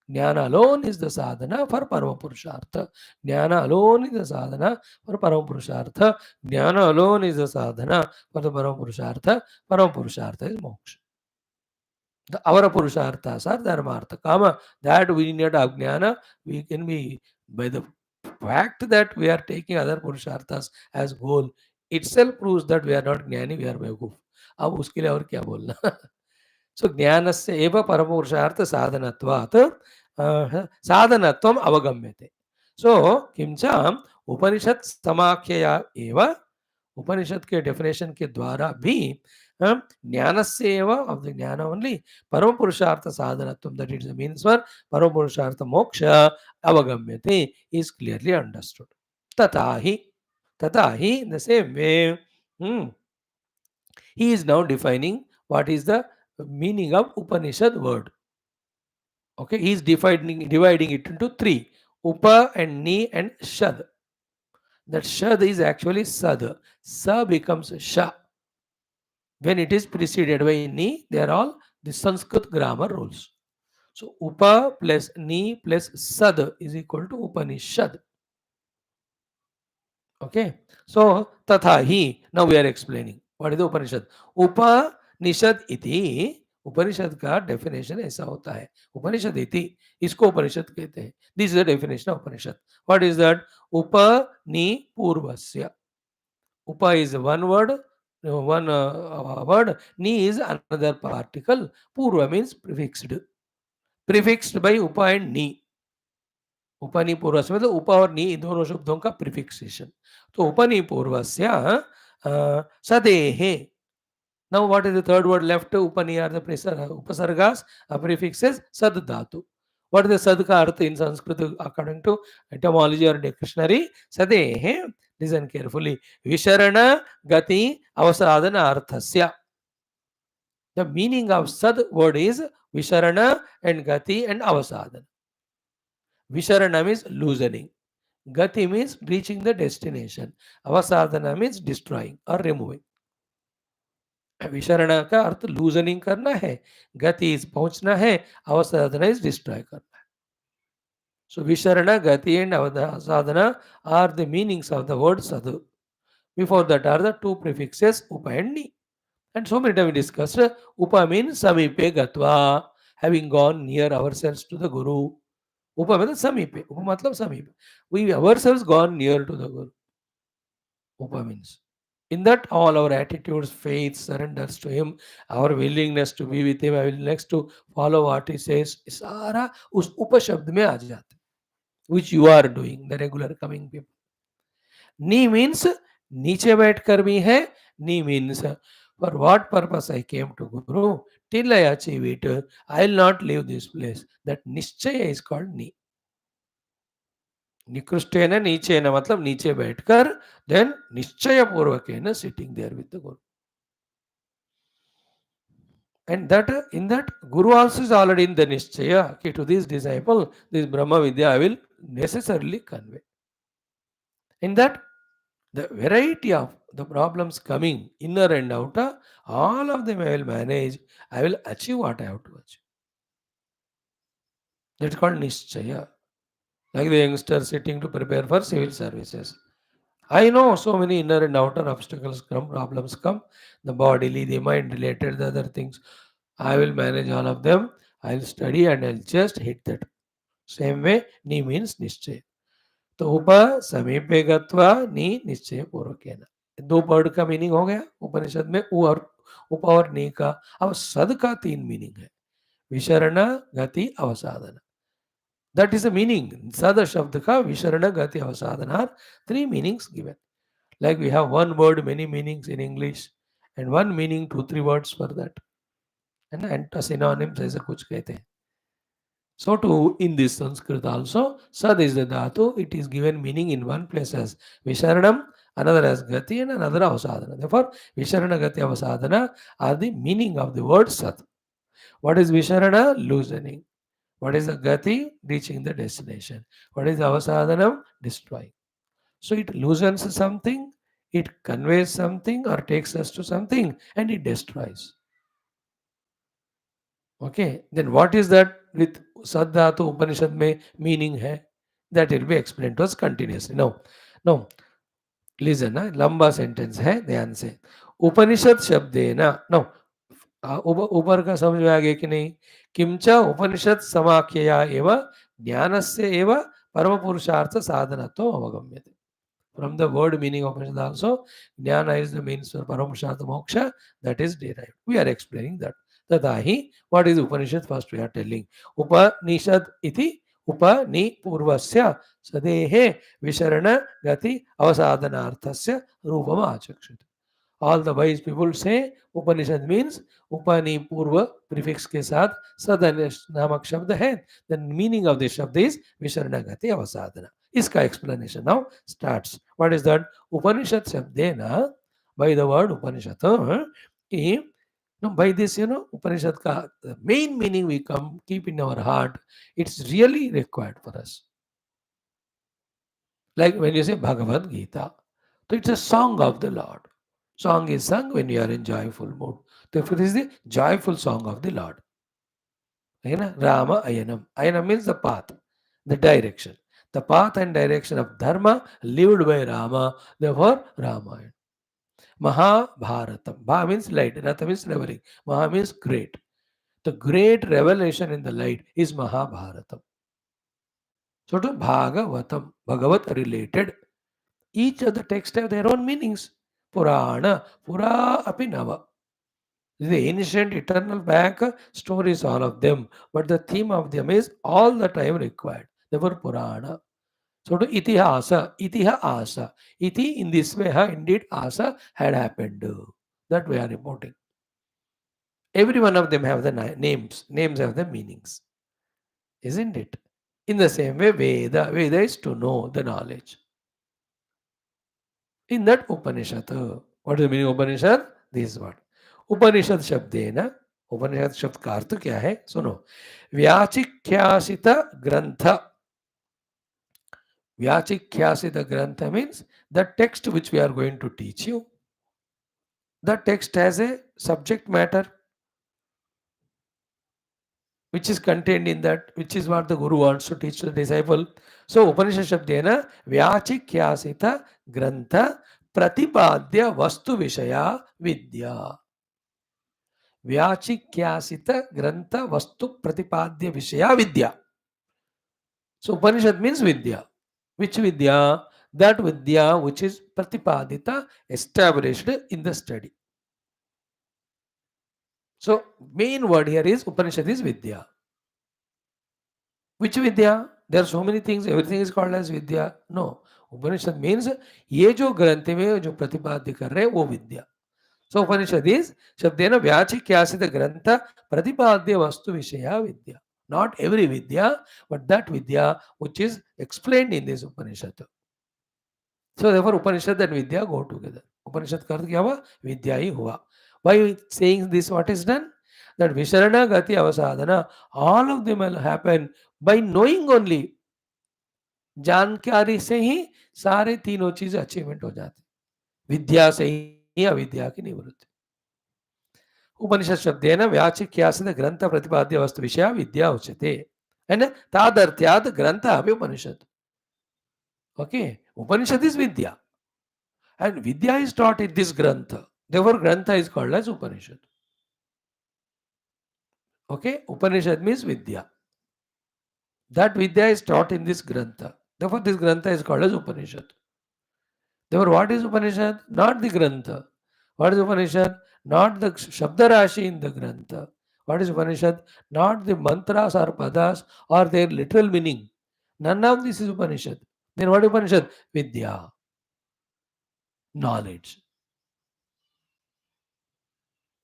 Jnana alone is the sadhana for Parama Purushartha. Jnana alone is the sadhana for Parama Purushartha. Jnana alone is the sadhana for the Parama Purushartha. Parama Purushartha is moksha. The our Purusharthas are Dharmartha, Kama. That we need Ajnana. We can be, by the fact that we are taking other Purusharthas as goal, itself proves that we are not Jnani, we are Beवकूफ. अब उसके लिए और क्या बोलना. So ज्ञानस्य एव परमपुरुषार्थ साधनत्वात् साधनत्वम् अवगम्यते. So किंच उपनिषद समाख्यया एव, उपनिषद के डेफिनेशन के द्वारा भी ज्ञानस्य एव, ऑफ द ज्ञान ओनली, परम पुरुषार्थ साधनत्वम, that is the means for परम पुरुषार्थ मोक्ष, अवगम्यते, इज क्लियरली अंडरस्टूड. तथा ही in the same way he is now defining what is the meaning of Upanishad word. Okay, he is dividing it into 3: Upa and Ni and Shad. That Shad is actually Sad. Sa becomes Sha when it is preceded by Ni. They are all the Sanskrit grammar rules. So Upa plus Ni plus Sad is equal to Upanishad. Okay, so Tatha hi. Now we are explaining what is the Upanishad. Upanishad iti, उपनिषद का definition ऐसा होता है. उपनिषद इति, इसको उपनिषद कहते हैं. This is the definition of Upanishad. What is that? उपनिपूर्वस्य. उप is one word, ni is another particle, purva means prefixed by upa and ni. उपनिपूर्वस्य मतलब उप और नि दोनों शब्दों का प्रीफिक्सेशन. तो उपनिपूर्वस्य सदेहे. Now what is the third word left? Upani are the upasargas, prefixes, sad dhatu. What is the sad ka artha in Sanskrit according to etymology or dictionary? Sadehe, listen carefully, visharana gati avasadana arthasya. The meaning of sad word is visharana and gati and avasadana. Visharana means loosening. Gati means reaching the destination. Avasadhana means destroying or removing. विशरण का अर्थ loosening करना है, गति is पहुंचना है, अवसाधना is destroy करना है. So Visharana, Gati and Sadhana are the meanings of the word Sadhu. Before that are the two prefixes Upa and Ni. And so many times we discussed Upa means Samipe Gatva, having gone near ourselves to the Guru. Upa means Samipe. Upa matlab Samipe. We ourselves gone near to the Guru. Upa means. In that all our attitudes, faith, surrenders to Him, our willingness to be with Him, our willingness to follow what He says, सारा उस उप शब्द में आ जाते, which you are doing, the regular coming people. Ni means नीचे बैठकर भी है. Ni means for what purpose I came to Guru, till I achieve it, I will not leave this place. That निश्चय is called Ni. निकृष्टेन नीचेन मतलब नीचे बैठकर, then निश्चय पूर्वकेन sitting there with the Guru. And that in that Guru also is already in the Nishchaya. Okay, to this disciple, this Brahma Vidya I will necessarily convey. In that, the variety of the problems coming, inner and outer, all of them I will manage. I will achieve what I have to achieve. That's called Nishchaya. Like the youngster sitting to prepare for civil services. I know so many inner and outer obstacles come, problems come, the bodily, the mind related, the other things. I will manage all of them. I will study and I'll just hit that. Same way, Ni means Nishchay. तो उप समीपे गत्वा नी निश्चय पूर्वकेन. दो word का meaning हो गया उपनिषद में, उ और उप और नी का. अब सद का तीन मीनिंग है, विशरण गति अवसाधन. That is the meaning. सद शब्द का विशरण गति अवसाधन are three meanings given. Like we have one word, many meanings in English, and one meaning, 2-3 words for that. And synonyms ऐसा कुछ कहते हैं. So too in this Sanskrit also, Sad is the dhatu. It is given meaning in one place as Visharanam, another as Gati, and another Avasadhana. Therefore, Visharana, Gati, Avasadhana are the meaning of the word Sat. What is Visharana? Loosening. What is the Gati? Reaching the destination. What is Avasadhanam? Destroying. So it loosens something, it conveys something or takes us to something, and it destroys. Okay, then what is that with Saddhatu Upanishad में meaning है? That will be explained to us continuously. No, listen, लंबा sentence है, ध्यान से. उपनिषद शब्देन, no, ऊपर का समझ में आ गया कि नहीं? किंच उपनिषद समाख्यया एव ज्ञानस्य एव परम पुरुषार्थ साधनत्वम् अवगम्यते. From the word meaning of Upanishad also, Jnana is the means for Paramushartha Moksha, that is derived. We are explaining that. Tatahi, what is Upanishad? First we are telling. Upanishad iti upani purvasya sadehe visharana gati avasadhanarthasya rupam achakshit. All the wise people say Upanishad means Upani Purva prefix के साथ सदन नामक शब्द है. The meaning of this शब्द is विशरणगति अवसाधना. इसका explanation now starts. What is that? Upanishad शब्देन, by the word Upanishad, by this, Upanishad का the main meaning we keep in our heart. It's really required for us. Like when you say Bhagavad Gita, so it's a song of the Lord. Song is sung when you are in joyful mood. Therefore, it is the joyful song of the Lord. Rama Ayanam. Ayanam means the path, the direction. The path and direction of Dharma lived by Rama. Therefore, Ramayana. Mahabharatam. Bha means light. Ratha means reveling. Maha means great. The great revelation in the light is Mahabharatam. So to Bhagavatam, Bhagavat related. Each of the texts have their own meanings. Purana, Pura Apinava. The ancient eternal back stories, all of them, but the theme of them is all the time required. Therefore, Purana. So to Itiha Asa. Iti in this way, indeed Asa had happened. That we are reporting. Every one of them have the names. Names have the meanings. Isn't it? In the same way, Veda is to know the knowledge. In that Upanishad, what is the meaning of Upanishad? This is what. उपनिषद शब्देन, उपनिषद शब्द का अर्थ क्या है? सुनो. व्याचिख्यासित ग्रंथ Vyachikyasita Grantha means the text which we are going to teach you. The text has a subject matter which is contained in that, which is what the Guru wants to teach to the disciple. So Upanishad Shabdena Vyachikyasita Grantha Pratipadya Vastu Vishaya Vidya. Vyachikyasita Grantha Vastu Pratipadya Vishaya Vidya. So Upanishad means Vidya. Which Vidya? That Vidya which is Pratipadita, established in the study. So main word here is Upanishad is Vidya. Which Vidya? There are so many things, everything is called as Vidya. No. Upanishad means ये जो ग्रंथ में जो प्रतिपाद्य कर रहे हैं वो विद्या. So Upanishad is शब्देन व्याचिक्यासित ग्रंथ प्रतिपाद्य वस्तु विषया विद्या. Not every Vidya, but that Vidya which is explained in this Upanishad. So therefore Upanishad and Vidya go together. Upanishad का अर्थ क्या हुआ? विद्या ही हुआ. By saying this, what is done? That Visharana Gati Avasadhana, all of them will happen by knowing only. जानकारी से ही सारे तीनों चीजें achievement हो जाती. विद्या से ही अविद्या की निवृत्ति. उपनिषद शब्देन व्याचिक्यासित ग्रंथ प्रतिपाद्य वस्तु विषय विद्या उच्यते. And तादर्थ्यात् ग्रंथ अपि उपनिषद. Okay, Upanishad is Vidya. And Vidya is taught in this Grantha. Therefore, Grantha is called as Upanishad. Okay, Upanishad means Vidya. That Vidya is taught in this Grantha. Therefore, this Grantha is called as Upanishad. Therefore, what is Upanishad? Not the Grantha. What is Upanishad? Not the Shabda Rashi in the Grantha. What is Upanishad? Not the mantras or padas or their literal meaning. None of this is Upanishad. Then what is Upanishad? Vidya. Knowledge.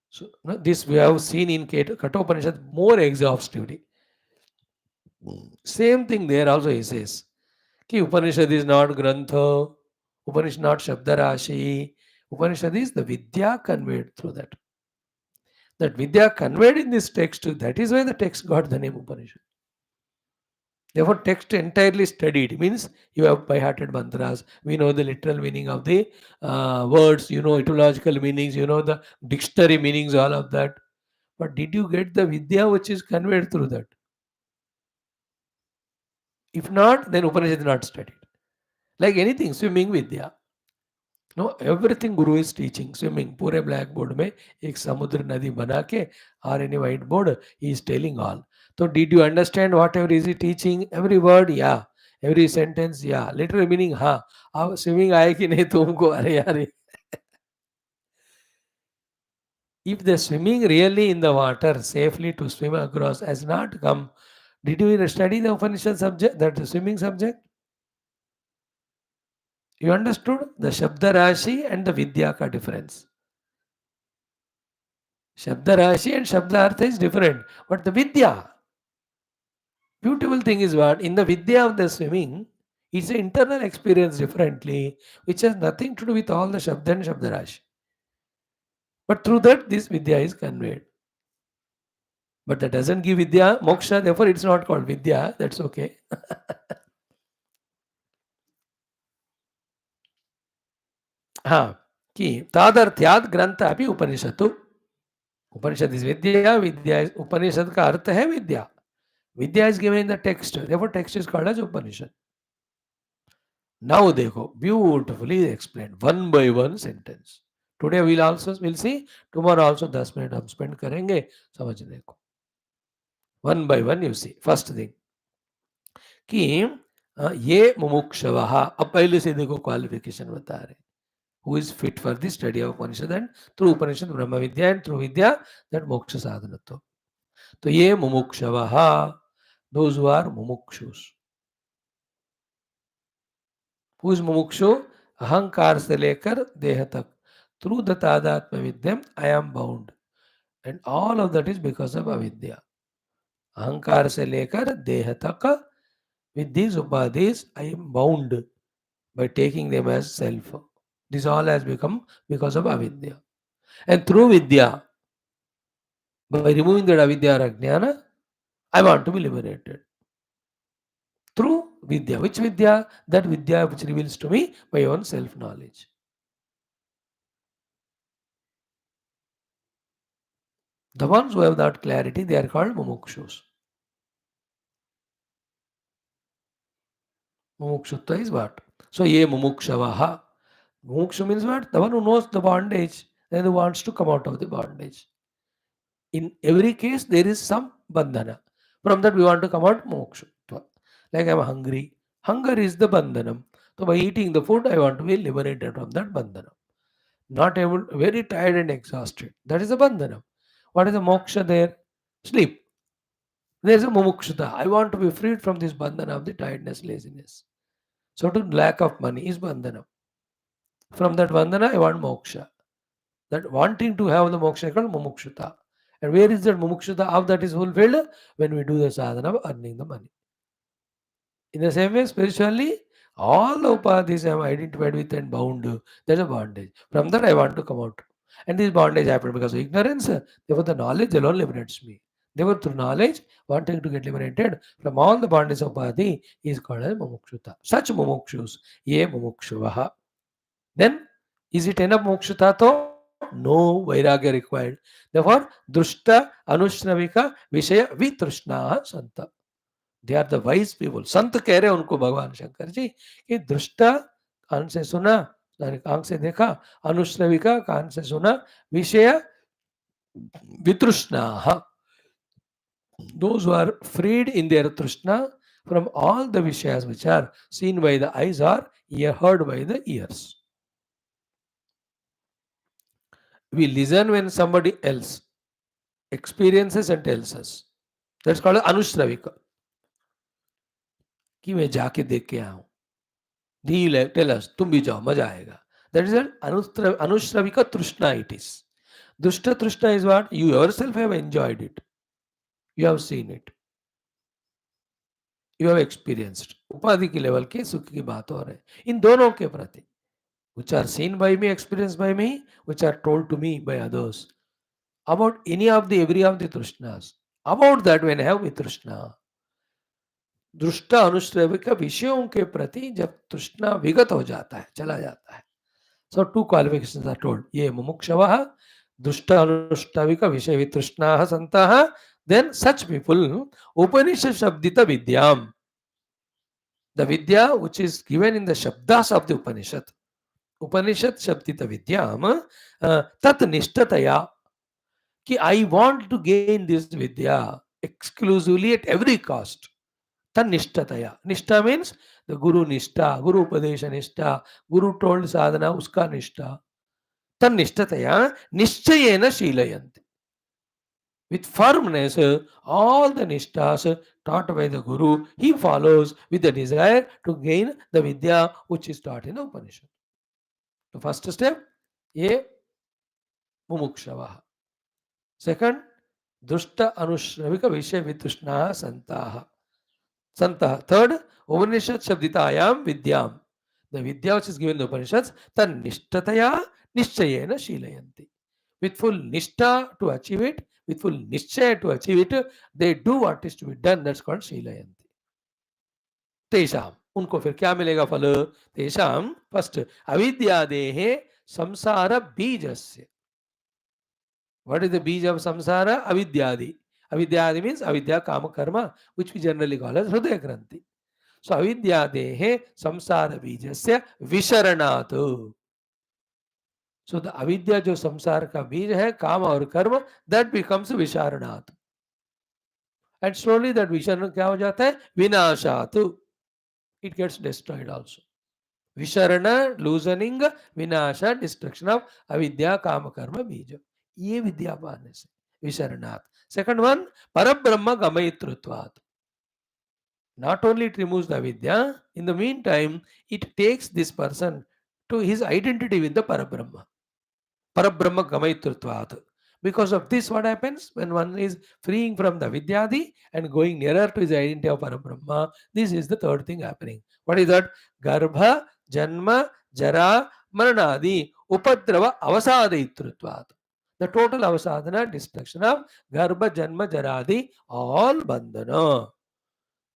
So this we have seen in Kathopanishad more exhaustively. Same thing there also he says. Ki Upanishad is not Grantha, Upanishad not Shabda Rashi. Upanishad is the Vidya conveyed through that. That Vidya conveyed in this text, that is why the text got the name Upanishad. Therefore, text entirely studied means you have by-hearted mantras. We know the literal meaning of the words, you know etymological meanings, you know the dictionary meanings, all of that. But did you get the Vidya which is conveyed through that? If not, then Upanishad is not studied. Like anything, swimming Vidya. No, everything Guru is teaching. Swimming, पूरे blackboard में एक समुद्र नदी बना के or any whiteboard, he is telling all. So did you understand whatever is he teaching? Every word, yeah. Every sentence, yeah. Literal meaning, हाँ. अब swimming आए कि नहीं तुमको? अरे यार. If the swimming really in the water safely to swim across has not come, did you study the Upanishad subject, that swimming subject? You understood the Shabda Rashi and the Vidya ka difference. Shabda Rashi and Shabda Artha is different. But the Vidya, beautiful thing is what? In the Vidya of the swimming, it's an internal experience differently, which has nothing to do with all the Shabda and Shabda Rashi. But through that, this Vidya is conveyed. But that doesn't give Vidya, Moksha, therefore it's not called Vidya. That's okay. हाँ कि तादर्थ्याद ग्रंथ अभी उपनिषद. उपनिषद is विद्या. विद्या is उपनिषद का अर्थ है विद्या. विद्या is given in the text. Therefore text is called as Upanishad. Now देखो beautifully explain one by one sentence. Today will see. Tomorrow also 10 minute हम स्पेंड करेंगे समझने को. One by one you see. First thing कि ये मुमुक्षवः. अब पहले से देखो क्वालिफिकेशन बता रहे. Who is fit for the study of Upanishad, and through Upanishad Brahma Vidya, and through Vidya that moksha sadhanatva. तो ये मुमुक्षवः, those who are mumukshus. Who is mumukshu? अहंकार से लेकर देह तक. Through the तादात्म्य विद्यम I am bound, and all of that is because of avidya. अहंकार से लेकर देह तक, with these upadhis I am bound by taking them as self. This all has become because of avidya. And through vidya, by removing that avidya or ajnana, I want to be liberated. through Vidya. Which Vidya? That Vidya which reveals to me my own self-knowledge. The ones who have that clarity, they are called mumukshus. Mumukshutva is what? So, ye mumukshavaha. Mumukshu means what? The one who knows the bondage and who wants to come out of the bondage. In every case, there is some bandhana. From that, we want to come out mumukshutva. Like I am hungry. Hunger is the bandhanam. So, by eating the food, I want to be liberated from that bandhanam. Not able, very tired and exhausted. That is a bandhanam. What is the moksha there? Sleep. There is a mumukshata. I want to be freed from this bandhana of the tiredness, laziness. So to lack of money is bandhana. From that bandhana, I want moksha. That wanting to have the moksha is called mumukshata. And where is that mumukshata? How that is fulfilled? When we do the sadhana of earning the money. In the same way, spiritually, all the upadhis I am identified with and bound. There's a bondage. From that, I want to come out. And this bondage happened because of ignorance. Therefore, the knowledge alone liberates me. Therefore, through knowledge, wanting to get liberated from all the bondages of upadhi is called as mumukshata. Such mumukshus, ye mumukshuvaha. Then, is it enough mokshuta to? No vairagya required. Therefore, drushta anushravika vishaya vitrushna santa. They are the wise people. संत कह रहे हैं उनको भगवान शंकर जी कि दृष्टा कान से सुना, आंख से देखा, अनुश्रविका कान से सुना, विषय वितृष्णा. Those who are freed in their trishna from all the vishayas which are seen by the eyes or heard by the ears. We listen when somebody else experiences and tells us. That's called anushravika. कि मैं जाके देख के आया हूं. He'll tell us, तुम भी जाओ, मजा आएगा. That is an anushravika trishna it is. Dushta trishna is what? You yourself have enjoyed it. You have seen it. You have experienced. उपाधि की लेवल के सुख की बात हो रही है. इन दोनों के प्रति, which are seen by me, experienced by me, which are told to me by others, about any of the every of the trishnas. About that when I have vitrishna. दृष्टा अनुश्रविक विषयों के प्रति जब तृष्णा विगत हो जाता है, चला जाता है. So two qualifications are told. Ye mumukshavaha, dushta anushravika vishay vitrushnaha santaha. Then such people, Upanishad shabdita vidyam. The vidya which is given in the shabdas of the Upanishad. Upanishad shabdita vidyam tat nishtataya. Ki I want to gain this vidya exclusively at every cost. Tanishtataya. Nishta means the Guru Nishta, Guru Upadesha Nishta, Guru told sadhana, uska Nishta. Tanishtataya Nishchayena Shilayanti. With firmness, all the Nishtas taught by the Guru, he follows with the desire to gain the Vidya which is taught in the Upanishad. The first step, ye mumukshavaha. Second, dushta anushravika vishya vitrushnaha santaha. Santa. Third, Upanishad Shabditayam Vidyam. The Vidya which is given in the Upanishads, Tan Nishtataya Nishchayena Shilayanti. With full Nishta to achieve it, with full Nishchaya to achieve it, they do what is to be done. That's called Shilayanti. Tesham. उनको फिर क्या मिलेगा फल? तेषाम first अविद्यादेहे संसार बीजस्य. What is the beej of samsara? Avidyadi. Avidyadi means avidya kama karma, which we generally call as hridaya granthi. So avidyadehe samsara bijasya visharanatu. So the avidya jo samsara ka bij hai, kama aur karma, that becomes visharanat. And slowly that visharan kya ho jata hai? Vinashatu. It gets destroyed also. Visharana, loosening, vinasha, destruction of avidya kama karma bija. ये विद्या पाने से विशरणात्. Second one, parabrahma gamayitritvat. Not only it removes the vidya, in the meantime, it takes this person to his identity with the parabrahma. Parabrahma gamayitritvat. Because of this, what happens when one is freeing from the vidyadi and going nearer to his identity of parabrahma? This is the third thing happening. What is that? Garbha, janma, jara, maranadi, upadrava, avasadayitritvat. The total avasadana, destruction of garbha, janma, jaradi, all bandhana.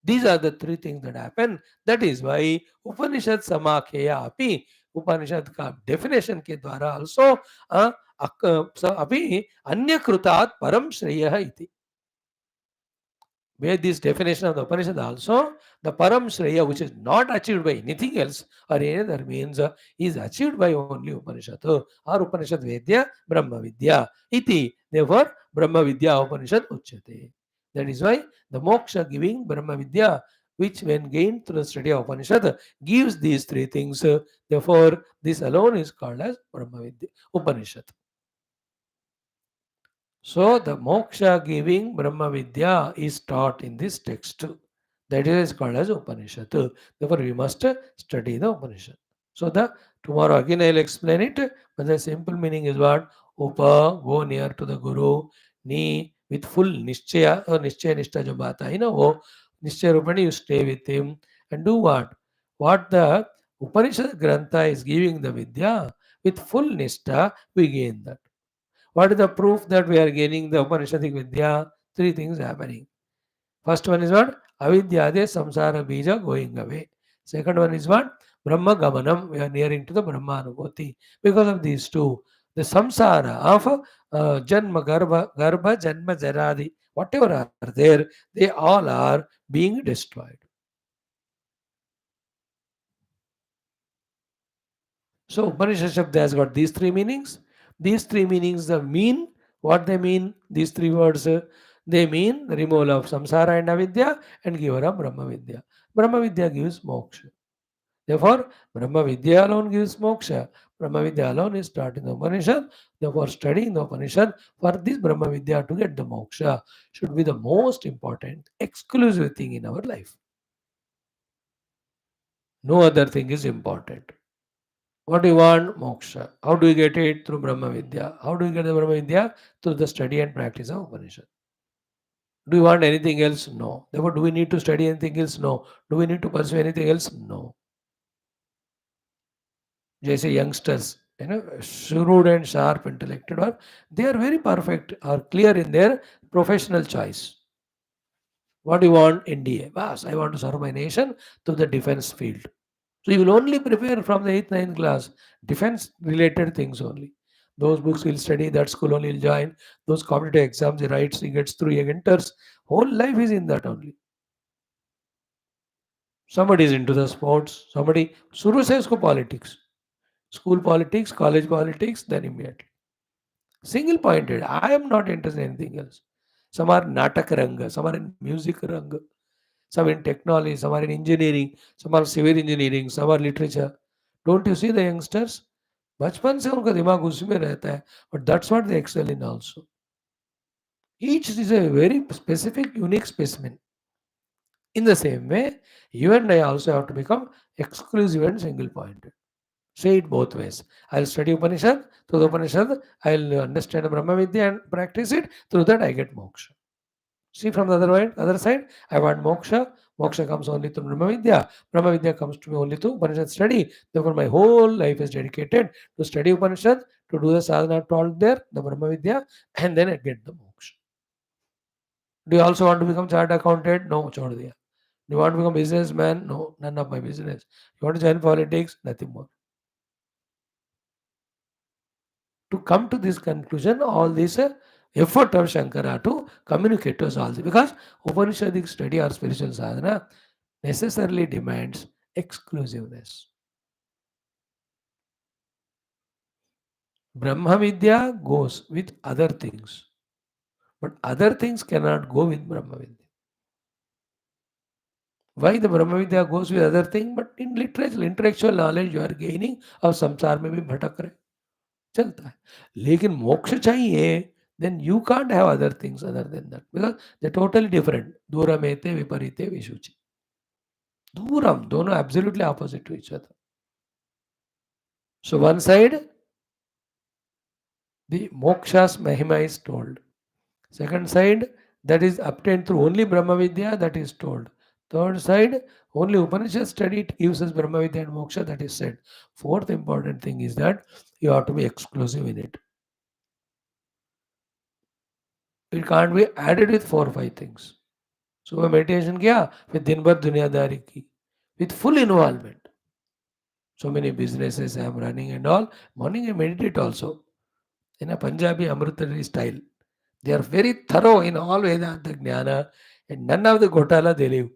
These are the three things that happen. That is why Upanishad Samakheya api, Upanishad का definition के द्वारा also अभी अन्य कृतात् परम श्रेयः इति. Where this definition of the Upanishad also, the Param Shreya, which is not achieved by anything else or any other means, is achieved by only Upanishad. Or Upanishad Vedya, Brahma Vidya. Iti. Therefore, Brahma Vidya Upanishad Uchyate. That is why the moksha giving Brahma Vidya, which when gained through the study of Upanishad, gives these three things. Therefore, this alone is called as Brahma Vidya Upanishad. So the moksha giving Brahma Vidya is taught in this text. That is called as Upanishad. Therefore, we must study the Upanishad. So the tomorrow again I will explain it. But the simple meaning is what? Upa, go near to the Guru. Ni, with full Nishchaya or Nishchaya Nishtha jo baat hai na wo. Nishchaya Rupani, you stay with him and do what? What the Upanishad Grantha is giving the Vidya, with full Nishtha, we gain that. What is the proof that we are gaining the Upanishadic Vidya? Three things happening. First one is what? Avidyade samsara bija going away. Second one is what? Brahma gamanam. We are nearing to the Brahma Anubhuti. Because of these two, the samsara of janma, garbha, janma, jaradi, whatever are there, they all are being destroyed. So Upanishad Shabda has got these three meanings. These three meanings mean what they mean. These three words they mean the removal of samsara and avidya and giver of Brahma Vidya. Brahma Vidya gives moksha. Therefore, Brahma Vidya alone gives moksha. Brahma Vidya alone is taught in the Upanishad. Therefore, studying the Upanishad for this Brahma Vidya to get the moksha should be the most important, exclusive thing in our life. No other thing is important. What do you want? Moksha. How do you get it? Through Brahma Vidya. How do you get the Brahma Vidya? Through the study and practice of Upanishad. Do you want anything else? No. Therefore, do we need to study anything else? No. Do we need to pursue anything else? No. Just youngsters, shrewd and sharp, intellectual, they are very perfect, are clear in their professional choice. What do you want? NDA. Bas, I want to serve my nation to the defense field. So you will only prepare from the 8th, 9th class, defense related things only. Those books he'll study, that school only he'll join. Those competitive exams he writes, he gets through, he enters. Whole life is in that only. Somebody is into the sports, somebody, Suru says politics. School politics, college politics, then immediately. Single pointed. I am not interested in anything else. Some are natak ranga, some are in music ranga, some in technology, some are in engineering, some are civil engineering, some are literature. Don't you see the youngsters? बचपन से उनका दिमाग उसी में रहता है, but that's what they excel in also. Each is a very specific, unique specimen. In the same way, you and I also have to become exclusive and single pointed. Say it both ways. I'll study Upanishad. Through the Upanishad, I'll understand Brahma Vidya and practice it. Through that, I get moksha. See from the other side, I want moksha. Moksha comes only through Brahma Vidya. Brahma Vidya comes to me only through Upanishad study. Therefore, my whole life is dedicated to study Upanishad, to do the sadhana taught there, the Brahma Vidya, and then I get the moksha. Do you also want to become chartered accountant? No, chhod diya. Do you want to become businessman? No, none of my business. You want to join politics? Nothing more. To come to this conclusion, all this effort of Shankara to communicate to us all this, because Upanishadic study or spiritual sadhana necessarily demands exclusiveness. Brahma Vidya goes with other things, but other things cannot go with Brahma Vidya. Why the Brahma Vidya goes with other thing? But in literature, intellectual knowledge you are gaining और संसार में भी भटक रहे चलता है लेकिन मोक्ष चाहिए then you can't have other things other than that because they're totally different. Duramete viparite vishuchi. Duram, dono absolutely opposite to each other. So one side, the moksha's mahima is told. Second side, that is obtained through only Brahma Vidya, that is told. Third side, only Upanishad study it gives us Brahma Vidya and moksha, that is said. Fourth important thing is that you have to be exclusive in it. It can't be added with 4 or 5 things. सुबह meditation किया, फिर दिन भर दुनियादारी की, with full involvement. So many businesses I am running and all. Morning I meditate also in a Punjabi Amritari style. They are very thorough in all Vedanta Jnana and none of the Gotala they live.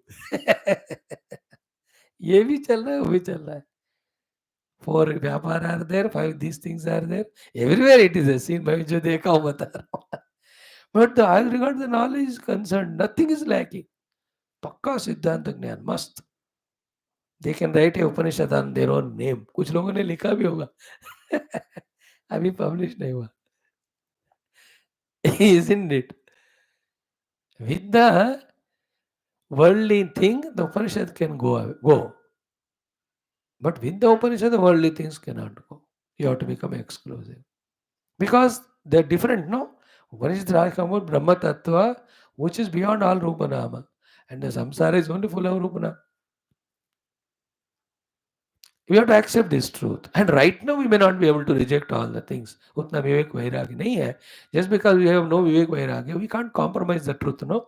ये भी चल रहा है, वो भी चल रहा है. Four व्यापार are there, five these things are there. Everywhere it is a scene. मैं जो देखा हूँ बता रहा हूँ. But as regards the knowledge is concerned, nothing is lacking. पक्का सिद्धांत ज्ञान मस्त. They can write a Upanishad on their own name. कुछ लोगों ने लिखा भी होगा. अभी पब्लिश नहीं हुआ. Isn't it? With the worldly thing, the Upanishad can go. But with the Upanishad, the worldly things cannot go. You have to become exclusive. Because they're different, no? Upanishad are talking about Brahma Tattva, which is beyond all Rupanama. And the samsara is only full of Rupanama. We have to accept this truth. And right now, we may not be able to reject all the things. Utna Vivek Vairagya nahi hai. Just because we have no Vivek Vairagya, we can't compromise the truth, no?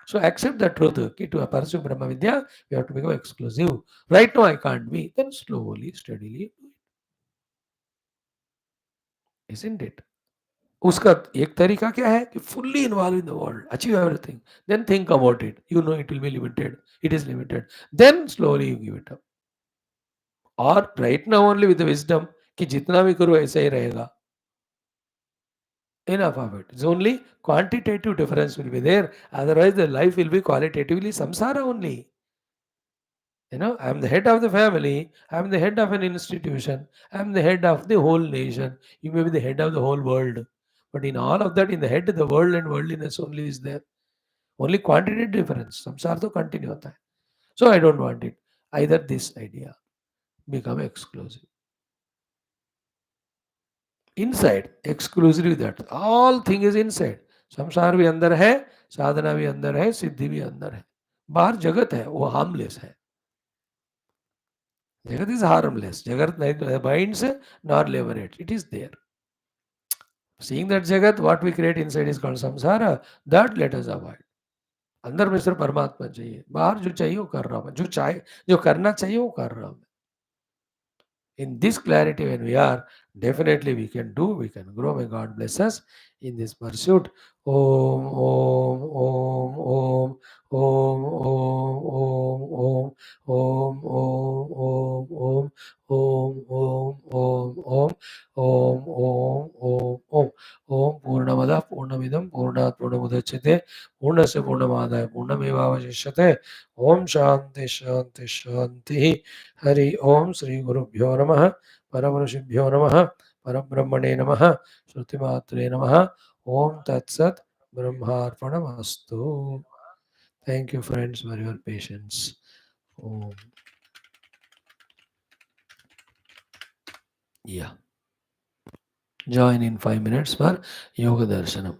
So accept the truth. Okay, to pursue Brahma Vidya, we have to become exclusive. Right now, I can't be. Then slowly, steadily, isn't it? उसका एक तरीका क्या है कि fully involved in the world, achieve everything. Then think about it. You know it will be limited. It is limited. Then slowly you give it up. Or right now only with the wisdom कि जितना भी करो ऐसा ही रहेगा. Enough of it. It's only quantitative difference will be there. Otherwise, the life will be qualitatively samsara only. You know, I'm the head of the family. I'm the head of an institution. I'm the head of the whole nation. You may be the head of the whole world. But in all of that, in the head, the world and worldliness only is there. Only quantitative difference. Samsara to continue hota hai. So I don't want it. Either this idea become exclusive. Inside, exclusively that. All thing is inside. संसार भी अंदर है, साधना भी अंदर है, सिद्धि भी अंदर है. बाहर जगत है, वो हार्मलेस है. जगत is harmless. Jagat neither binds nor liberates. It is there. Seeing that jagat, what we create inside is called samsara. That let us avoid. अंदर में सिर्फ परमात्मा चाहिए. बाहर जो चाहिए वो कर रहा हूं. जो करना चाहिए वो कर रहा हूं. In this clarity, when we are, definitely we can grow. May God bless us in this pursuit. Om, Om, Om, Om, Om, Om, Om, Om, Om, Om, Om, Om, Om, Om, Om, Om, Om, Om, Om, Purnamada, Purnamidam, Purnat, Purnamudachyate, Purnasya Purnamadaya, Purnamevavashishyate. Om Shanti, Shanti, Shanti. Hari ओम श्री गुरुभ्यो नमः परमऋषिभ्यो नमः परब्रह्मणे नमः श्रुतिमात्रे नमः ओम तत्सत् ब्रह्मार्पणमस्तु. Thank you friends for your patience. Om. Yeah. Join in 5 minutes for Yoga Darshanam.